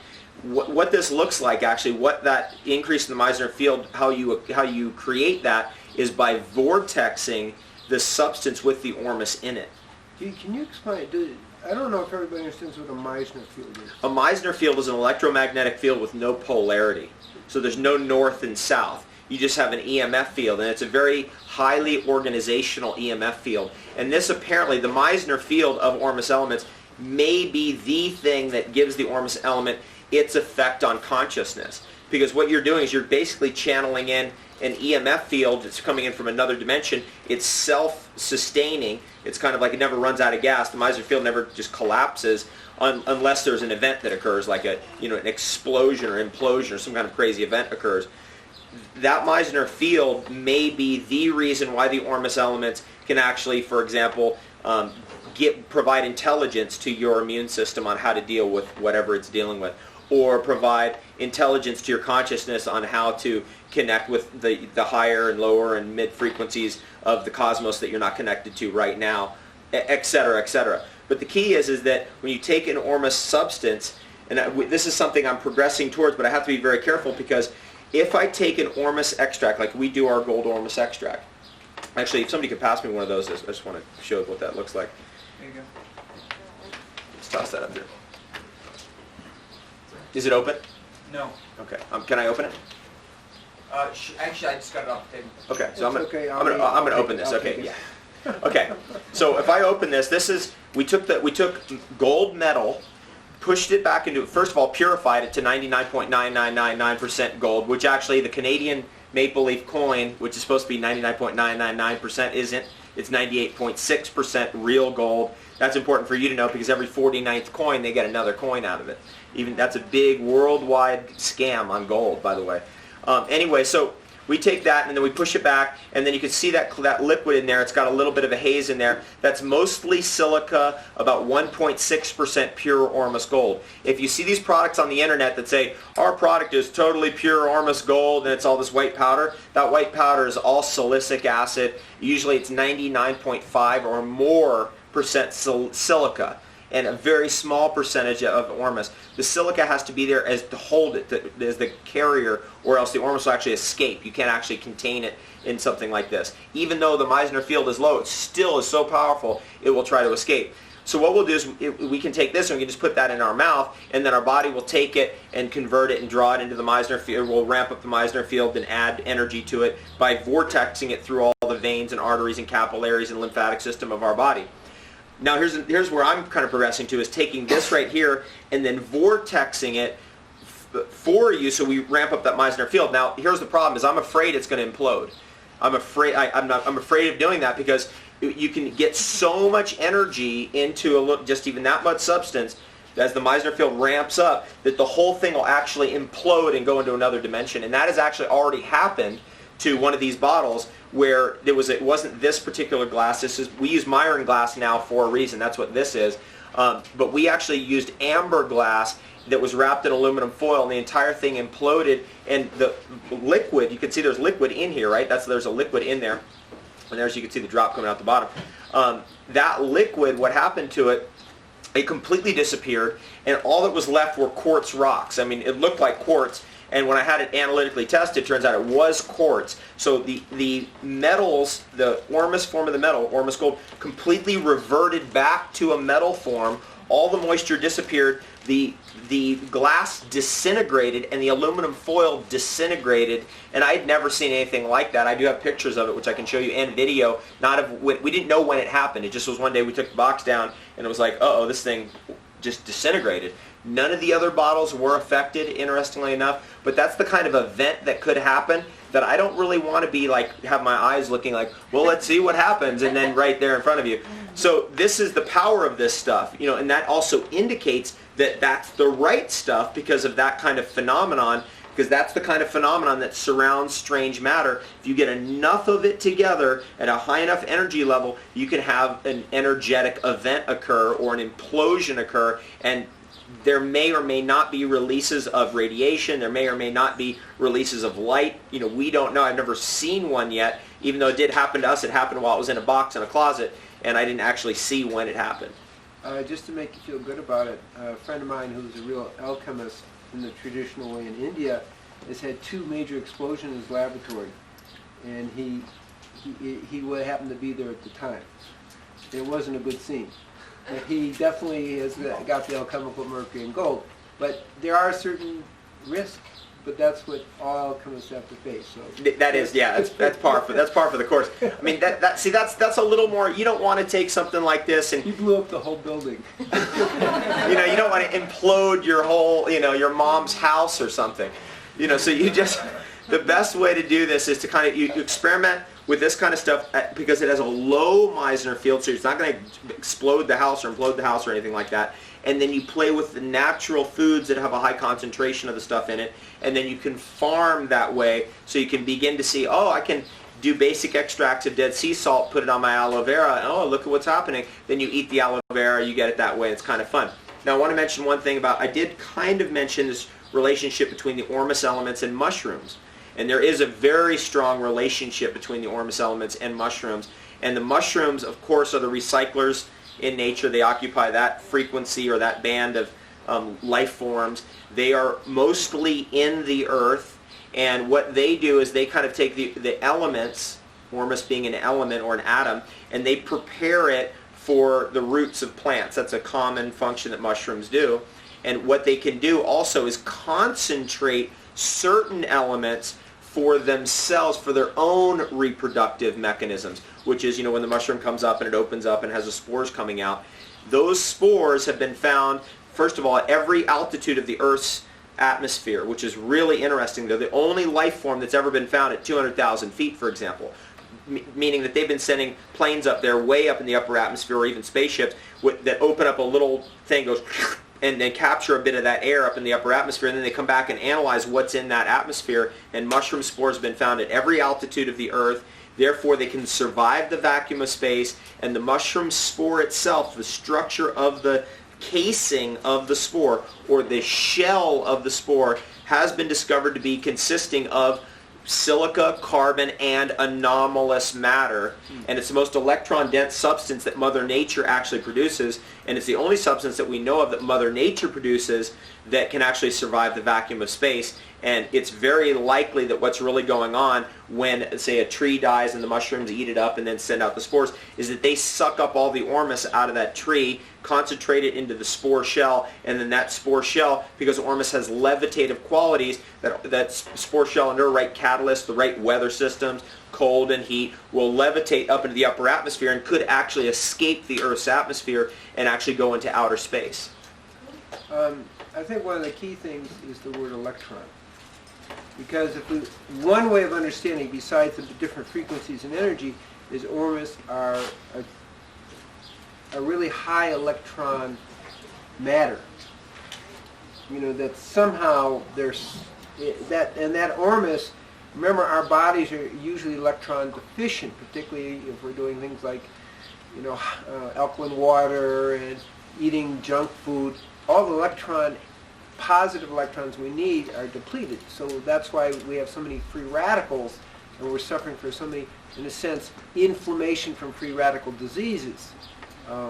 What this looks like, actually, what that increase in the Meissner field, how you create that is by vortexing the substance with the Ormus in it. Can you explain? I don't know if everybody understands what a Meissner field is. A Meissner field is an electromagnetic field with no polarity. So there's no north and south. You just have an EMF field, and it's a very highly organizational EMF field. And this apparently, the Meissner field of Ormus elements may be the thing that gives the Ormus element its effect on consciousness. Because what you're doing is you're basically channeling in an EMF field that's coming in from another dimension. It's self-sustaining. It's kind of like it never runs out of gas. The Meissner field never just collapses unless there's an event that occurs, like an explosion or implosion or some kind of crazy event occurs. That Meissner field may be the reason why the Ormus elements can actually, for example, provide intelligence to your immune system on how to deal with whatever it's dealing with, or provide intelligence to your consciousness on how to connect with the higher and lower and mid frequencies of the cosmos that you're not connected to right now, etc., etc. But the key is that when you take an Ormus substance, and this is something I'm progressing towards, but I have to be very careful, because if I take an Ormus extract, like we do our gold Ormus extract, actually, if somebody could pass me one of those, I just want to show what that looks like. you go. Let's toss that up here. Is it open? No. Okay. Can I open it? Actually, I just got it off the table. Okay. So I'm okay, gonna open this. Okay. Yeah. Okay. So if I open this is we took gold metal, pushed it back into, first of all, purified it to 99.9999% gold, which actually the Canadian Maple Leaf coin, which is supposed to be 99.999%, isn't. It's 98.6% real gold. That's important for you to know because every 49th coin, they get another coin out of it. Even that's a big worldwide scam on gold, by the way. Anyway, so we take that and then we push it back, and then you can see that liquid in there. It's got a little bit of a haze in there. That's mostly silica, about 1.6% pure Ormus Gold. If you see these products on the internet that say, our product is totally pure Ormus Gold and it's all this white powder, that white powder is all silicic acid. Usually it's 99.5 or more percent silica, and a very small percentage of Ormus. The silica has to be there as to hold it, as the carrier, or else the Ormus will actually escape. You can't actually contain it in something like this. Even though the Meissner field is low, it still is so powerful, it will try to escape. So what we'll do is we can take this and we can just put that in our mouth, and then our body will take it and convert it and draw it into the Meissner field. We'll ramp up the Meissner field and add energy to it by vortexing it through all the veins and arteries and capillaries and lymphatic system of our body. Now here's where I'm kind of progressing to, is taking this right here and then vortexing it for you, so we ramp up that Meissner field. Now here's the problem: is I'm afraid it's going to implode. I'm afraid of doing that because you can get so much energy into just even that much substance as the Meissner field ramps up that the whole thing will actually implode and go into another dimension. And that has actually already happened to one of these bottles, where it wasn't this particular glass. We use Myron glass now for a reason. That's what this is. But we actually used amber glass that was wrapped in aluminum foil, and the entire thing imploded. And the liquid, you can see there's liquid in here, right? There's a liquid in there, and there's, you can see the drop coming out the bottom. That liquid, what happened to it? It completely disappeared, and all that was left were quartz rocks. I mean, it looked like quartz. And when I had it analytically tested, it turns out it was quartz. So the metals, the Ormus form of the metal, Ormus Gold, completely reverted back to a metal form. All the moisture disappeared. The glass disintegrated and the aluminum foil disintegrated. And I had never seen anything like that. I do have pictures of it, which I can show you, and video. We didn't know when it happened. It just was one day we took the box down and it was like, uh-oh, this thing just disintegrated. None of the other bottles were affected, interestingly enough, but that's the kind of event that could happen that I don't really want to be like, have my eyes looking like, well, let's see what happens, and then right there in front of you. So this is the power of this stuff, and that also indicates that that's the right stuff because of that kind of phenomenon, because that's the kind of phenomenon that surrounds strange matter. If you get enough of it together at a high enough energy level, you can have an energetic event occur or an implosion occur, and there may or may not be releases of radiation. There may or may not be releases of light. We don't know. I've never seen one yet. Even though it did happen to us, it happened while it was in a box in a closet, and I didn't actually see when it happened. Just to make you feel good about it, a friend of mine who's a real alchemist in the traditional way in India has had 2 major explosions in his laboratory, and he would happen to be there at the time. It wasn't a good scene. But he definitely has got the alchemical mercury and gold. But there are certain risks, but that's what all alchemists have to face. So that is, yeah, that's par for the course. I mean, that's a little more. You don't want to take something like this and you blew up the whole building. you don't want to implode your whole, your mom's house or something. So you just, the best way to do this is to kind of you experiment with this kind of stuff because it has a low Meissner field, so it's not going to explode the house or implode the house or anything like that. And then you play with the natural foods that have a high concentration of the stuff in it, and then you can farm that way, so you can begin to see, oh, I can do basic extracts of dead sea salt, put it on my aloe vera, and oh, look at what's happening. Then you eat the aloe vera, you get it that way. It's kind of fun. Now I want to mention one thing I did kind of mention this relationship between the Ormus elements and mushrooms. And there is a very strong relationship between the Ormus elements and mushrooms. And the mushrooms, of course, are the recyclers in nature. They occupy that frequency or that band of life forms. They are mostly in the earth. And what they do is they kind of take the elements, Ormus being an element or an atom, and they prepare it for the roots of plants. That's a common function that mushrooms do. And what they can do also is concentrate certain elements for themselves, for their own reproductive mechanisms, which is, when the mushroom comes up and it opens up and has the spores coming out. Those spores have been found, first of all, at every altitude of the Earth's atmosphere, which is really interesting. They're the only life form that's ever been found at 200,000 feet, for example. Meaning that they've been sending planes up there way up in the upper atmosphere, or even spaceships that open up a little thing, goes and they capture a bit of that air up in the upper atmosphere, and then they come back and analyze what's in that atmosphere, and mushroom spores have been found at every altitude of the Earth. Therefore, they can survive the vacuum of space, and the mushroom spore itself, the structure of the casing of the spore, or the shell of the spore, has been discovered to be consisting of silica, carbon, and anomalous matter. And it's the most electron-dense substance that Mother Nature actually produces, and it's the only substance that we know of that Mother Nature produces that can actually survive the vacuum of space. And it's very likely that what's really going on when, say, a tree dies and the mushrooms eat it up and then send out the spores, is that they suck up all the ormus out of that tree, concentrate it into the spore shell, and then that spore shell, because ormus has levitative qualities, that spore shell under the right catalyst, the right weather systems, cold and heat, will levitate up into the upper atmosphere and could actually escape the Earth's atmosphere and actually go into outer space. I think one of the key things is the word electron. Because one way of understanding, besides the different frequencies and energy, is ormus are a really high electron matter. That somehow there's that ormus. Remember, our bodies are usually electron deficient, particularly if we're doing things like, alkaline water and eating junk food. All the positive electrons we need are depleted. So that's why we have so many free radicals, and we're suffering from so many, in a sense, inflammation from free radical diseases,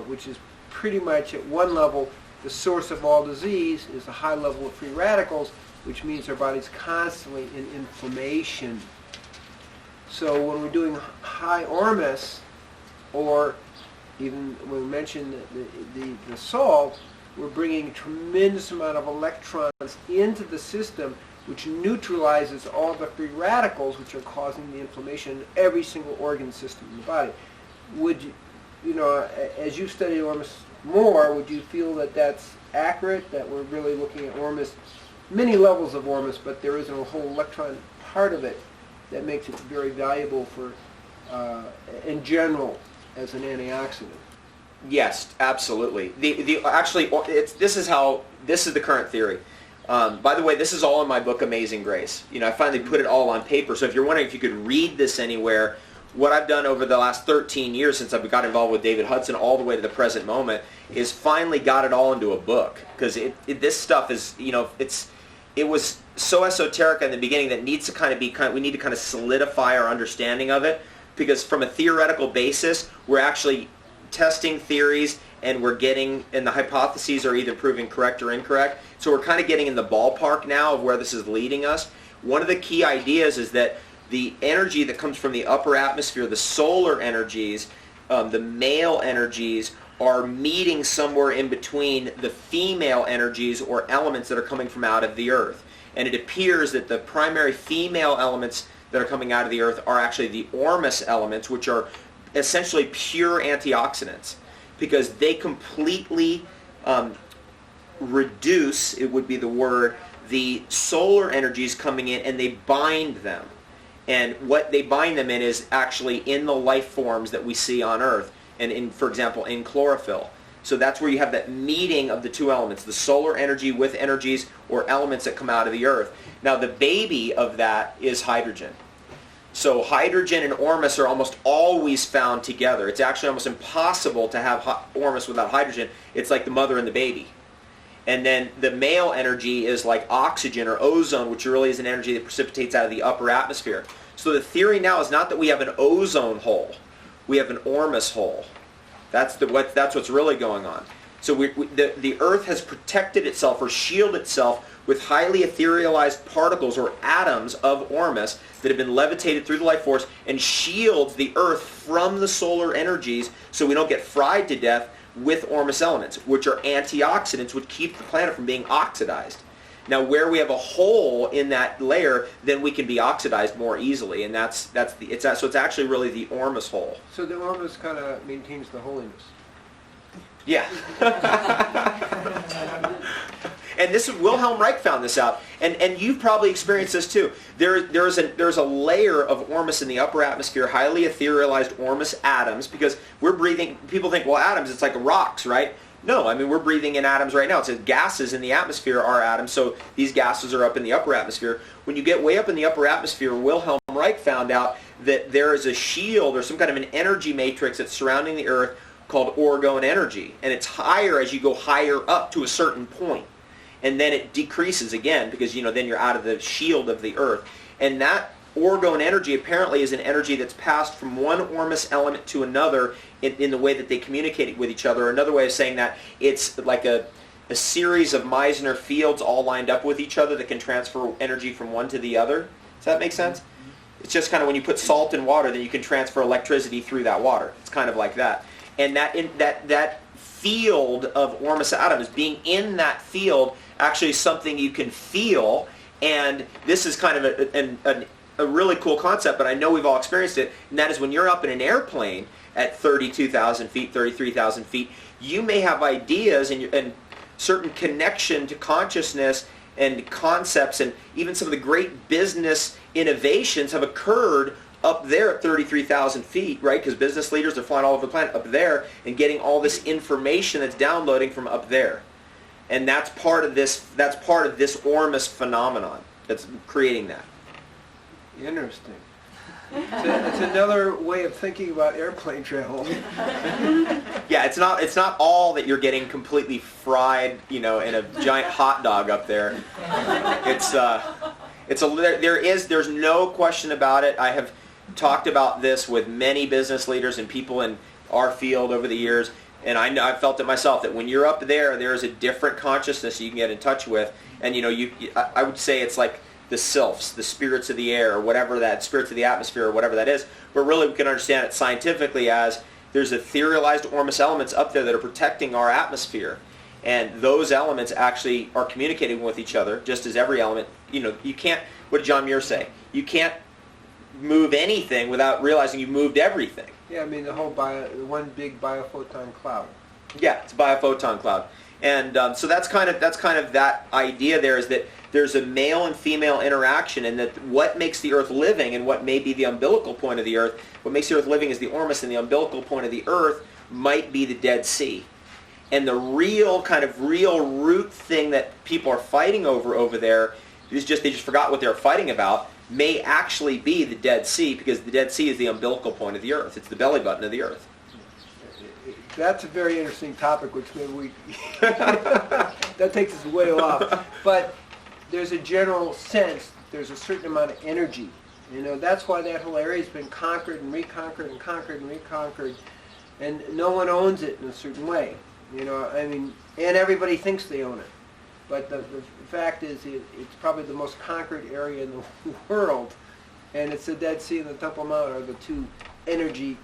which is pretty much at one level the source of all disease is a high level of free radicals, which means our body's constantly in inflammation. So when we're doing high ormus, or even when we mention the salt, we're bringing a tremendous amount of electrons into the system, which neutralizes all the free radicals which are causing the inflammation in every single organ system in the body. Would you, as you study ormus more, would you feel that that's accurate, that we're really looking at ormus, many levels of ormus, but there isn't a whole electron part of it that makes it very valuable for, in general, as an antioxidant? Yes, absolutely. This is the current theory. By the way, this is all in my book, Amazing Grace. I finally put it all on paper. So if you're wondering if you could read this anywhere, what I've done over the last 13 years since I got involved with David Hudson all the way to the present moment is finally got it all into a book. Because this stuff is, it was so esoteric in the beginning that needs to we need to kind of solidify our understanding of it. Because from a theoretical basis, we're actually testing theories, and and the hypotheses are either proving correct or incorrect. So we're kind of getting in the ballpark now of where this is leading us. One of the key ideas is that the energy that comes from the upper atmosphere, the solar energies, the male energies, are meeting somewhere in between the female energies or elements that are coming from out of the Earth. And it appears that the primary female elements that are coming out of the Earth are actually the ormus elements, which are essentially pure antioxidants, because they completely reduce, it would be the word, the solar energies coming in, and they bind them. And what they bind them in is actually in the life forms that we see on Earth, and for example, in chlorophyll. So that's where you have that meeting of the two elements, the solar energy with energies or elements that come out of the Earth. Now the baby of that is hydrogen. So hydrogen and ormus are almost always found together. It's actually almost impossible to have ormus without hydrogen. It's like the mother and the baby. And then the male energy is like oxygen or ozone, which really is an energy that precipitates out of the upper atmosphere. So the theory now is not that we have an ozone hole. We have an ormus hole. That's what's really going on. So the Earth has protected itself or shielded itself with highly etherealized particles or atoms of Ormus that have been levitated through the light force and shields the Earth from the solar energies so we don't get fried to death with Ormus elements, which are antioxidants, which keep the planet from being oxidized. Now, where we have a hole in that layer, then we can be oxidized more easily, and so it's actually really the Ormus hole. So the Ormus kind of maintains the holiness. Yeah. And this Wilhelm Reich found this out, and you've probably experienced this too. There's a layer of Ormus in the upper atmosphere, highly etherealized Ormus atoms, because we're breathing. People think, well, atoms, it's like rocks, right? No, I mean, we're breathing in atoms right now. It says gases in the atmosphere are atoms, so these gases are up in the upper atmosphere. When you get way up in the upper atmosphere, Wilhelm Reich found out that there is a shield or some kind of an energy matrix that's surrounding the Earth called orgone energy, and it's higher as you go higher up to a certain point. And then it decreases again because, then you're out of the shield of the Earth. And that orgone energy apparently is an energy that's passed from one Ormus element to another in the way that they communicate with each other. Another way of saying that, it's like a series of Meissner fields all lined up with each other that can transfer energy from one to the other. Does that make sense? It's just kind of when you put salt in water, then you can transfer electricity through that water. It's kind of like that. And that field of Ormus atoms, being in that field, actually is something you can feel. And this is kind of a really cool concept, but I know we've all experienced it, and that is when you're up in an airplane at 32,000 feet, 33,000 feet, you may have ideas and certain connection to consciousness and concepts, and even some of the great business innovations have occurred up there at 33,000 feet, right? Because business leaders are flying all over the planet up there and getting all this information that's downloading from up there. And that's part of this Ormus phenomenon that's creating that. Interesting. It's another way of thinking about airplane travel. Yeah, it's not all that you're getting completely fried, in a giant hot dog up there. There's no question about it. I have talked about this with many business leaders and people in our field over the years, and I've felt it myself that when you're up there is a different consciousness you can get in touch with, and I would say it's like the sylphs, the spirits of the air, or whatever that, spirits of the atmosphere, or whatever that is. But really we can understand it scientifically as there's etherealized Ormus elements up there that are protecting our atmosphere. And those elements actually are communicating with each other, just as every element, you can't, what did John Muir say? You can't move anything without realizing you moved everything. Yeah, I mean the whole one big biophoton cloud. Yeah, it's a biophoton cloud. And so that's kind of that idea there, is that there's a male and female interaction, and that what makes the Earth living and what may be the umbilical point of the Earth, what makes the Earth living is the Ormus, and the umbilical point of the Earth might be the Dead Sea. And the real root thing that people are fighting over there is they just forgot what they're fighting about, may actually be the Dead Sea, because the Dead Sea is the umbilical point of the Earth. It's the belly button of the Earth. That's a very interesting topic, which maybe we that takes us way off. But there's a general sense, there's a certain amount of energy. That's why that whole area's been conquered and reconquered and conquered and reconquered, and no one owns it in a certain way. And everybody thinks they own it. But the fact is, it's probably the most conquered area in the world, and it's the Dead Sea and the Temple Mount are the two energy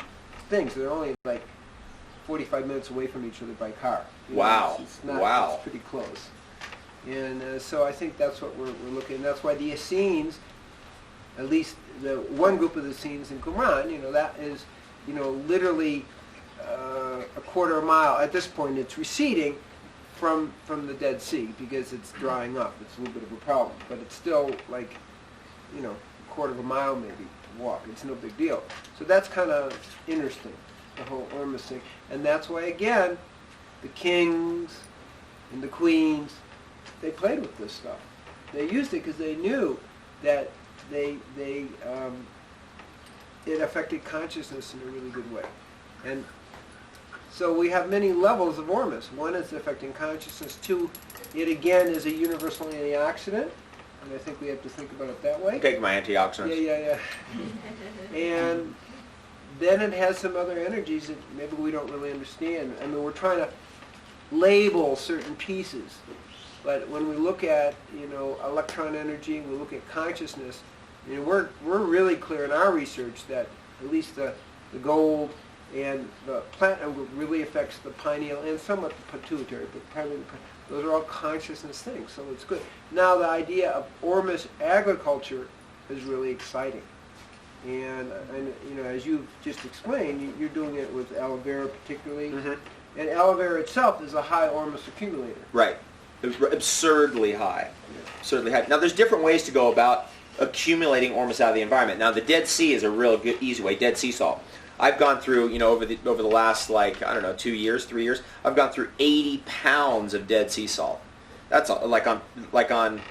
things. They're only like 45 minutes away from each other by car. Wow. It's pretty close. And so I think that's what we're looking at. And that's why the Essenes, at least the one group of the Essenes in Qumran, that is, literally a quarter of a mile. At this point, it's receding from the Dead Sea because it's drying up. It's a little bit of a problem. But it's still like, a quarter of a mile maybe to walk. It's no big deal. So that's kind of interesting, the whole Ormus thing. And that's why, again, the kings and the queens, they played with this stuff. They used it because they knew that it affected consciousness in a really good way. And so we have many levels of Ormus. One is affecting consciousness. Two, it again is a universal antioxidant. And I think we have to think about it that way. Take my antioxidants. Yeah. And then it has some other energies that maybe we don't really understand. I mean, we're trying to label certain pieces. But when we look at, electron energy, we look at consciousness, we're really clear in our research that at least the gold and the platinum group really affects the pineal and somewhat the pituitary, but primarily those are all consciousness things, so it's good. Now the idea of Ormus agriculture is really exciting. And as you've just explained, you're doing it with aloe vera particularly. Mm-hmm. And aloe vera itself is a high Ormus accumulator. Right. Absurdly high. Yeah. Absurdly high. Now, there's different ways to go about accumulating Ormus out of the environment. Now, the Dead Sea is a real good, easy way. Dead sea salt. I've gone through, over the last 2 years, 3 years, I've gone through 80 pounds of dead sea salt. That's on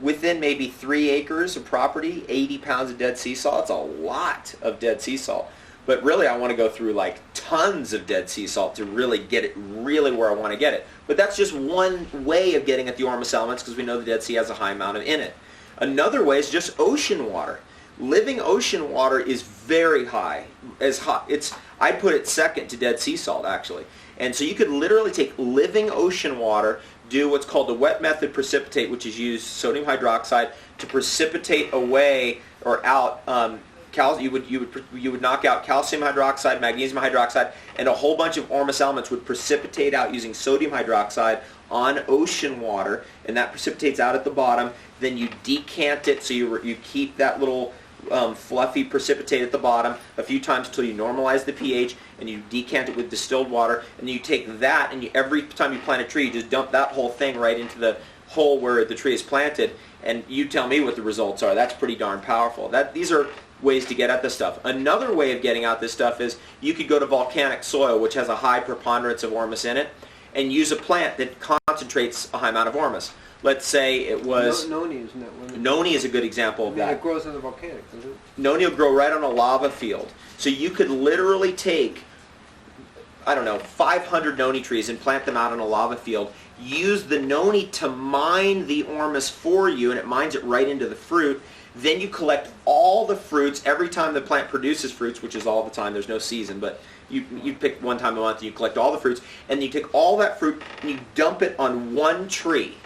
within maybe 3 acres of property, 80 pounds of dead sea salt. That's a lot of dead sea salt. But really, I want to go through tons of dead sea salt to really get it really where I want to get it. But that's just one way of getting at the Ormus elements, because we know the Dead Sea has a high amount in it. Another way is just ocean water. Living ocean water is very high. I'd put it second to dead sea salt, actually. And so you could literally take living ocean water, do what's called the wet method precipitate, which is use sodium hydroxide to precipitate away or out. You would knock out calcium hydroxide, magnesium hydroxide, and a whole bunch of Ormus elements would precipitate out using sodium hydroxide on ocean water, and that precipitates out at the bottom. Then you decant it, so you keep that little fluffy precipitate at the bottom a few times until you normalize the pH, and you decant it with distilled water, and you take that, and every time you plant a tree, you just dump that whole thing right into the hole where the tree is planted, and you tell me what the results are. That's pretty darn powerful. These are ways to get at this stuff. Another way of getting at this stuff is you could go to volcanic soil, which has a high preponderance of Ormus in it, and use a plant that concentrates a high amount of Ormus. Let's say it was... Noni, isn't that one? Noni is a good example of that. It grows in the volcanics, doesn't it? Noni will grow right on a lava field. So you could literally take, 500 noni trees and plant them out on a lava field. Use the noni to mine the Ormus for you, and it mines it right into the fruit. Then you collect all the fruits every time the plant produces fruits, which is all the time. There's no season, but you pick one time a month and you collect all the fruits, and you take all that fruit and you dump it on one tree,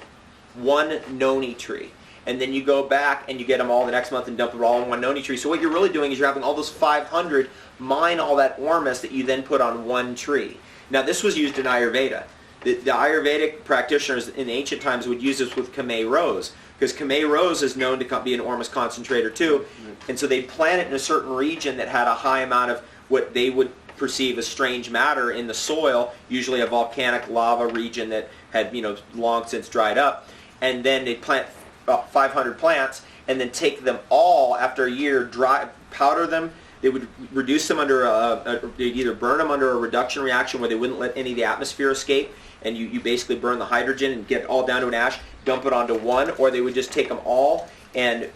one noni tree. And then you go back and you get them all the next month and dump it all on one noni tree. So what you're really doing is you're having all those 500 mine all that Ormus that you then put on one tree. Now this was used in Ayurveda. The Ayurvedic practitioners in ancient times would use this with Khmer rose, because Khmer rose is known to be an Ormus concentrator too. And so they'd plant it in a certain region that had a high amount of what they would perceive as strange matter in the soil, usually a volcanic lava region that had long since dried up. And then they'd plant about 500 plants and then take them all after a year, dry, powder them. They would reduce them they'd either burn them under a reduction reaction where they wouldn't let any of the atmosphere escape, and you basically burn the hydrogen and get it all down to an ash, dump it onto one, or they would just take them all and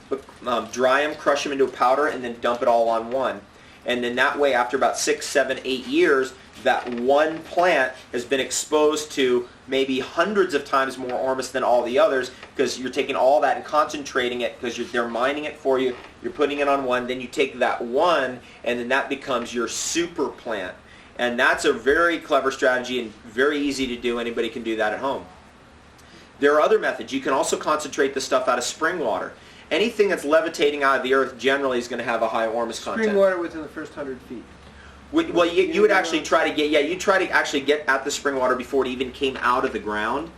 dry them, crush them into a powder, and then dump it all on one. And then that way, after about 6, 7, 8 years, that one plant has been exposed to maybe hundreds of times more Ormus than all the others, because you're taking all that and concentrating it, because they're mining it for you, you're putting it on one, then you take that one, and then that becomes your super plant. And that's a very clever strategy and very easy to do. Anybody can do that at home. There are other methods. You can also concentrate the stuff out of spring water. Anything that's levitating out of the earth generally is going to have a high Ormus content. Spring water within the first 100 feet. Well, you would actually try to get at the spring water before it even came out of the ground.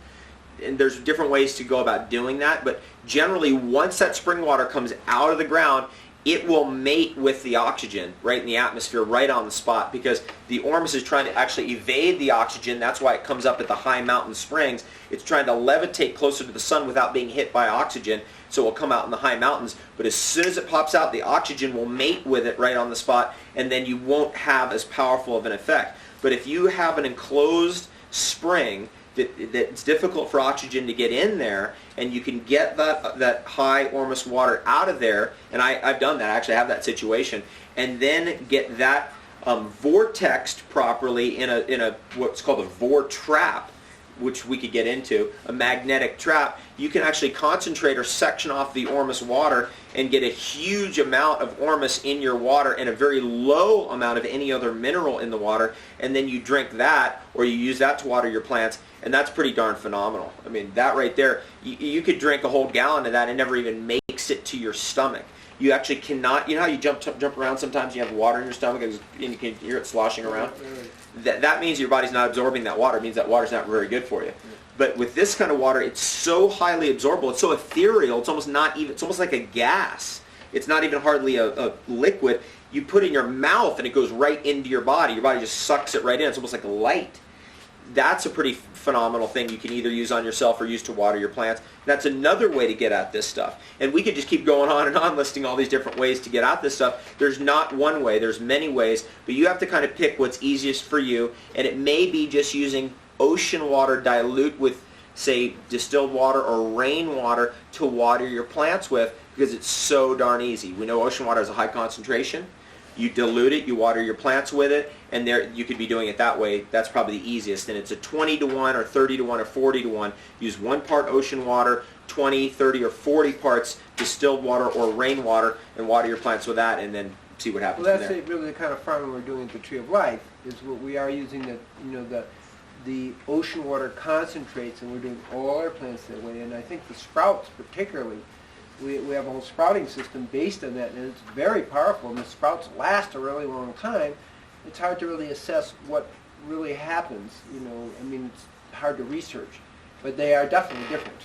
And there's different ways to go about doing that, but generally once that spring water comes out of the ground, it will mate with the oxygen right in the atmosphere, right on the spot, because the Ormus is trying to actually evade the oxygen. That's why it comes up at the high mountain springs. It's trying to levitate closer to the sun without being hit by oxygen, so it will come out in the high mountains. But as soon as it pops out, the oxygen will mate with it right on the spot, and then you won't have as powerful of an effect. But if you have an enclosed spring that's difficult for oxygen to get in there, and you can get that high Ormus water out of there, and I've done that, I actually have that situation, and then get that vortexed properly in a what's called a vor trap. which we could get into, a magnetic trap, you can actually concentrate or section off the Ormus water and get a huge amount of Ormus in your water and a very low amount of any other mineral in the water, and then you drink that or you use that to water your plants, and that's pretty darn phenomenal. I mean, that right there, you could drink a whole gallon of that and never even makes it to your stomach. You actually cannot, you know how you jump around sometimes, you have water in your stomach and you can hear it sloshing around? That means your body's not absorbing that water. It means that water's not very good for you. But with this kind of water, it's so highly absorbable, it's so ethereal, it's almost not even, it's almost like a gas. It's not even hardly a liquid. You put it in your mouth and it goes right into your body. Your body just sucks it right in. It's almost like a light. That's a pretty phenomenal thing you can either use on yourself or use to water your plants. That's another way to get at this stuff. And we could just keep going on and on listing all these different ways to get at this stuff. There's not one way. There's many ways. But you have to kind of pick what's easiest for you. And it may be just using ocean water dilute with, say, distilled water or rainwater to water your plants with, because it's so darn easy. We know ocean water has a high concentration. You dilute it, you water your plants with it, and there you could be doing it that way. That's probably the easiest. And it's a 20 to 1 or 30 to 1 or 40 to 1. Use 1 part ocean water, 20, 30, or 40 parts distilled water or rainwater, and water your plants with that, and then see what happens Well, from that's there. really the kind of farming we're doing at the Tree of Life, is what we are using the ocean water concentrates, and we're doing all our plants that way. And I think the sprouts particularly, we have a whole sprouting system based on that, and it's very powerful, and the sprouts last a really long time. It's hard to really assess what really happens, I mean, it's hard to research, but they are definitely different.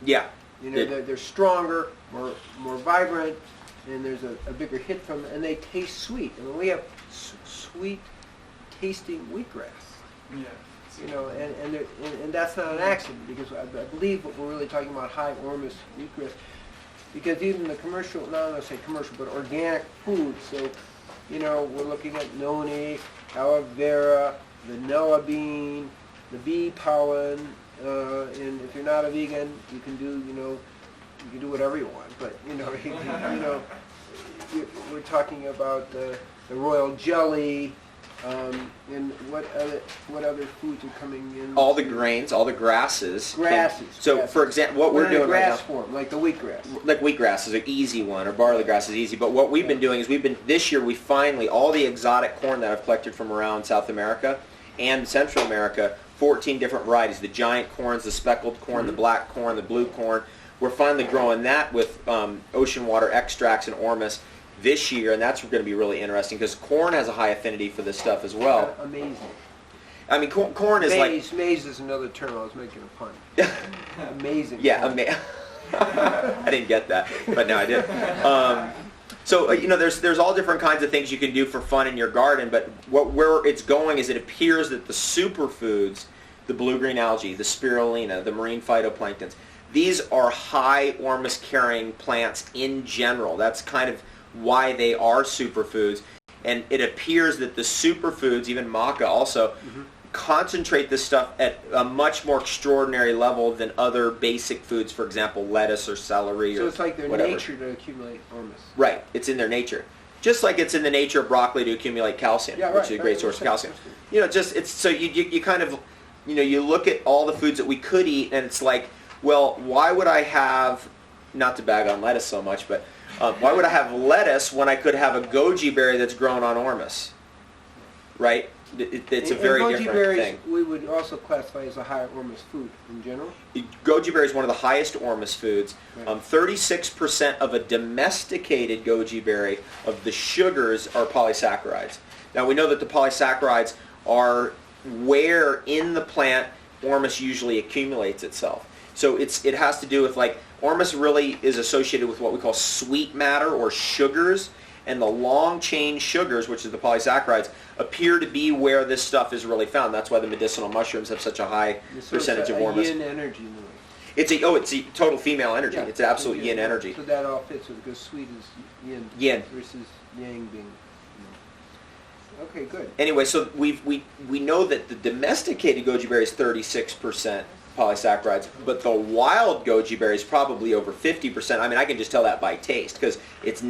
Yeah. They're stronger, more vibrant, and there's a bigger hit from them, and they taste sweet. I mean, we have sweet tasting wheatgrass. Yeah. And that's not an accident, because I believe what we're really talking about, high Ormus wheatgrass, because even the commercial, not going to say commercial, but organic food, so, we're looking at noni, aloe vera, vanilla bean, the bee pollen, and if you're not a vegan, you can do whatever you want, but, we're talking about the royal jelly, and what other foods are coming in? All the grains, all the grasses. Grasses. So, for example, what we're doing right now. grass form, like the wheatgrass. Like wheatgrass is an easy one, or barley grass is easy. But what we've been doing is this year we finally, all the exotic corn that I've collected from around South America and Central America, 14 different varieties, the giant corns, the speckled corn, the black corn, the blue corn, we're finally growing that with ocean water extracts and Ormus this year, and that's going to be really interesting because corn has a high affinity for this stuff as well. Amazing. I mean, corn is Maize is another term. I was making a pun. Amazing. Yeah, I didn't get that, but now I did. So there's all different kinds of things you can do for fun in your garden, but where it's going is it appears that the superfoods, the blue-green algae, the spirulina, the marine phytoplanktons, these are high Ormus carrying plants in general. That's kind of why they are superfoods, and it appears that the superfoods, even maca also, concentrate this stuff at a much more extraordinary level than other basic foods, for example, lettuce or celery so or it's like their whatever. nature to accumulate Ormus. Right, it's in their nature. Just like it's in the nature of broccoli to accumulate calcium, which is a great source of calcium. It's so you kind of, you look at all the foods that we could eat, and it's like, well, why would I have, not to bag on lettuce so much, but why would I have lettuce when I could have a goji berry that's grown on Ormus? Right? It's a very goji different berries, thing. we would also classify as a high Ormus food in general. Goji berry is one of the highest Ormus foods. Right. 36% of a domesticated goji berry of the sugars are polysaccharides. Now we know that the polysaccharides are where in the plant Ormus usually accumulates itself. So it has to do with, like, Ormus really is associated with what we call sweet matter or sugars, and the long chain sugars, which is the polysaccharides, appear to be where this stuff is really found. That's why the medicinal mushrooms have such a high percentage of Ormus. Yin energy. It's a total female energy. Yeah, it's an absolute yin energy. So that all fits with, because sweet is yin versus yang being. Okay, good. Anyway, so we know that the domesticated goji berry is 36% polysaccharides, but the wild goji berry is probably over 50%. I mean, I can just tell that by taste, because has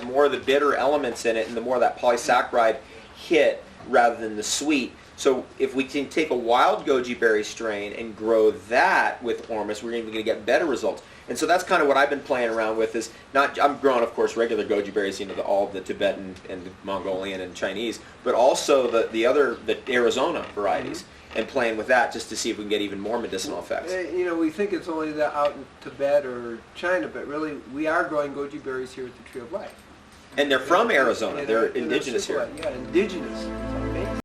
more of the bitter elements in it, and the more of that polysaccharide hit rather than the sweet. So if we can take a wild goji berry strain and grow that with Ormus, we're even going to get better results. And so that's kind of what I've been playing around with. Is not I'm growing, of course, regular goji berries, all the Tibetan and the Mongolian and Chinese, but also the Arizona varieties, and playing with that just to see if we can get even more medicinal effects. We think it's only that out in Tibet or China, but really we are growing goji berries here at the Tree of Life. And they're from Arizona. They're indigenous here. Yeah, indigenous.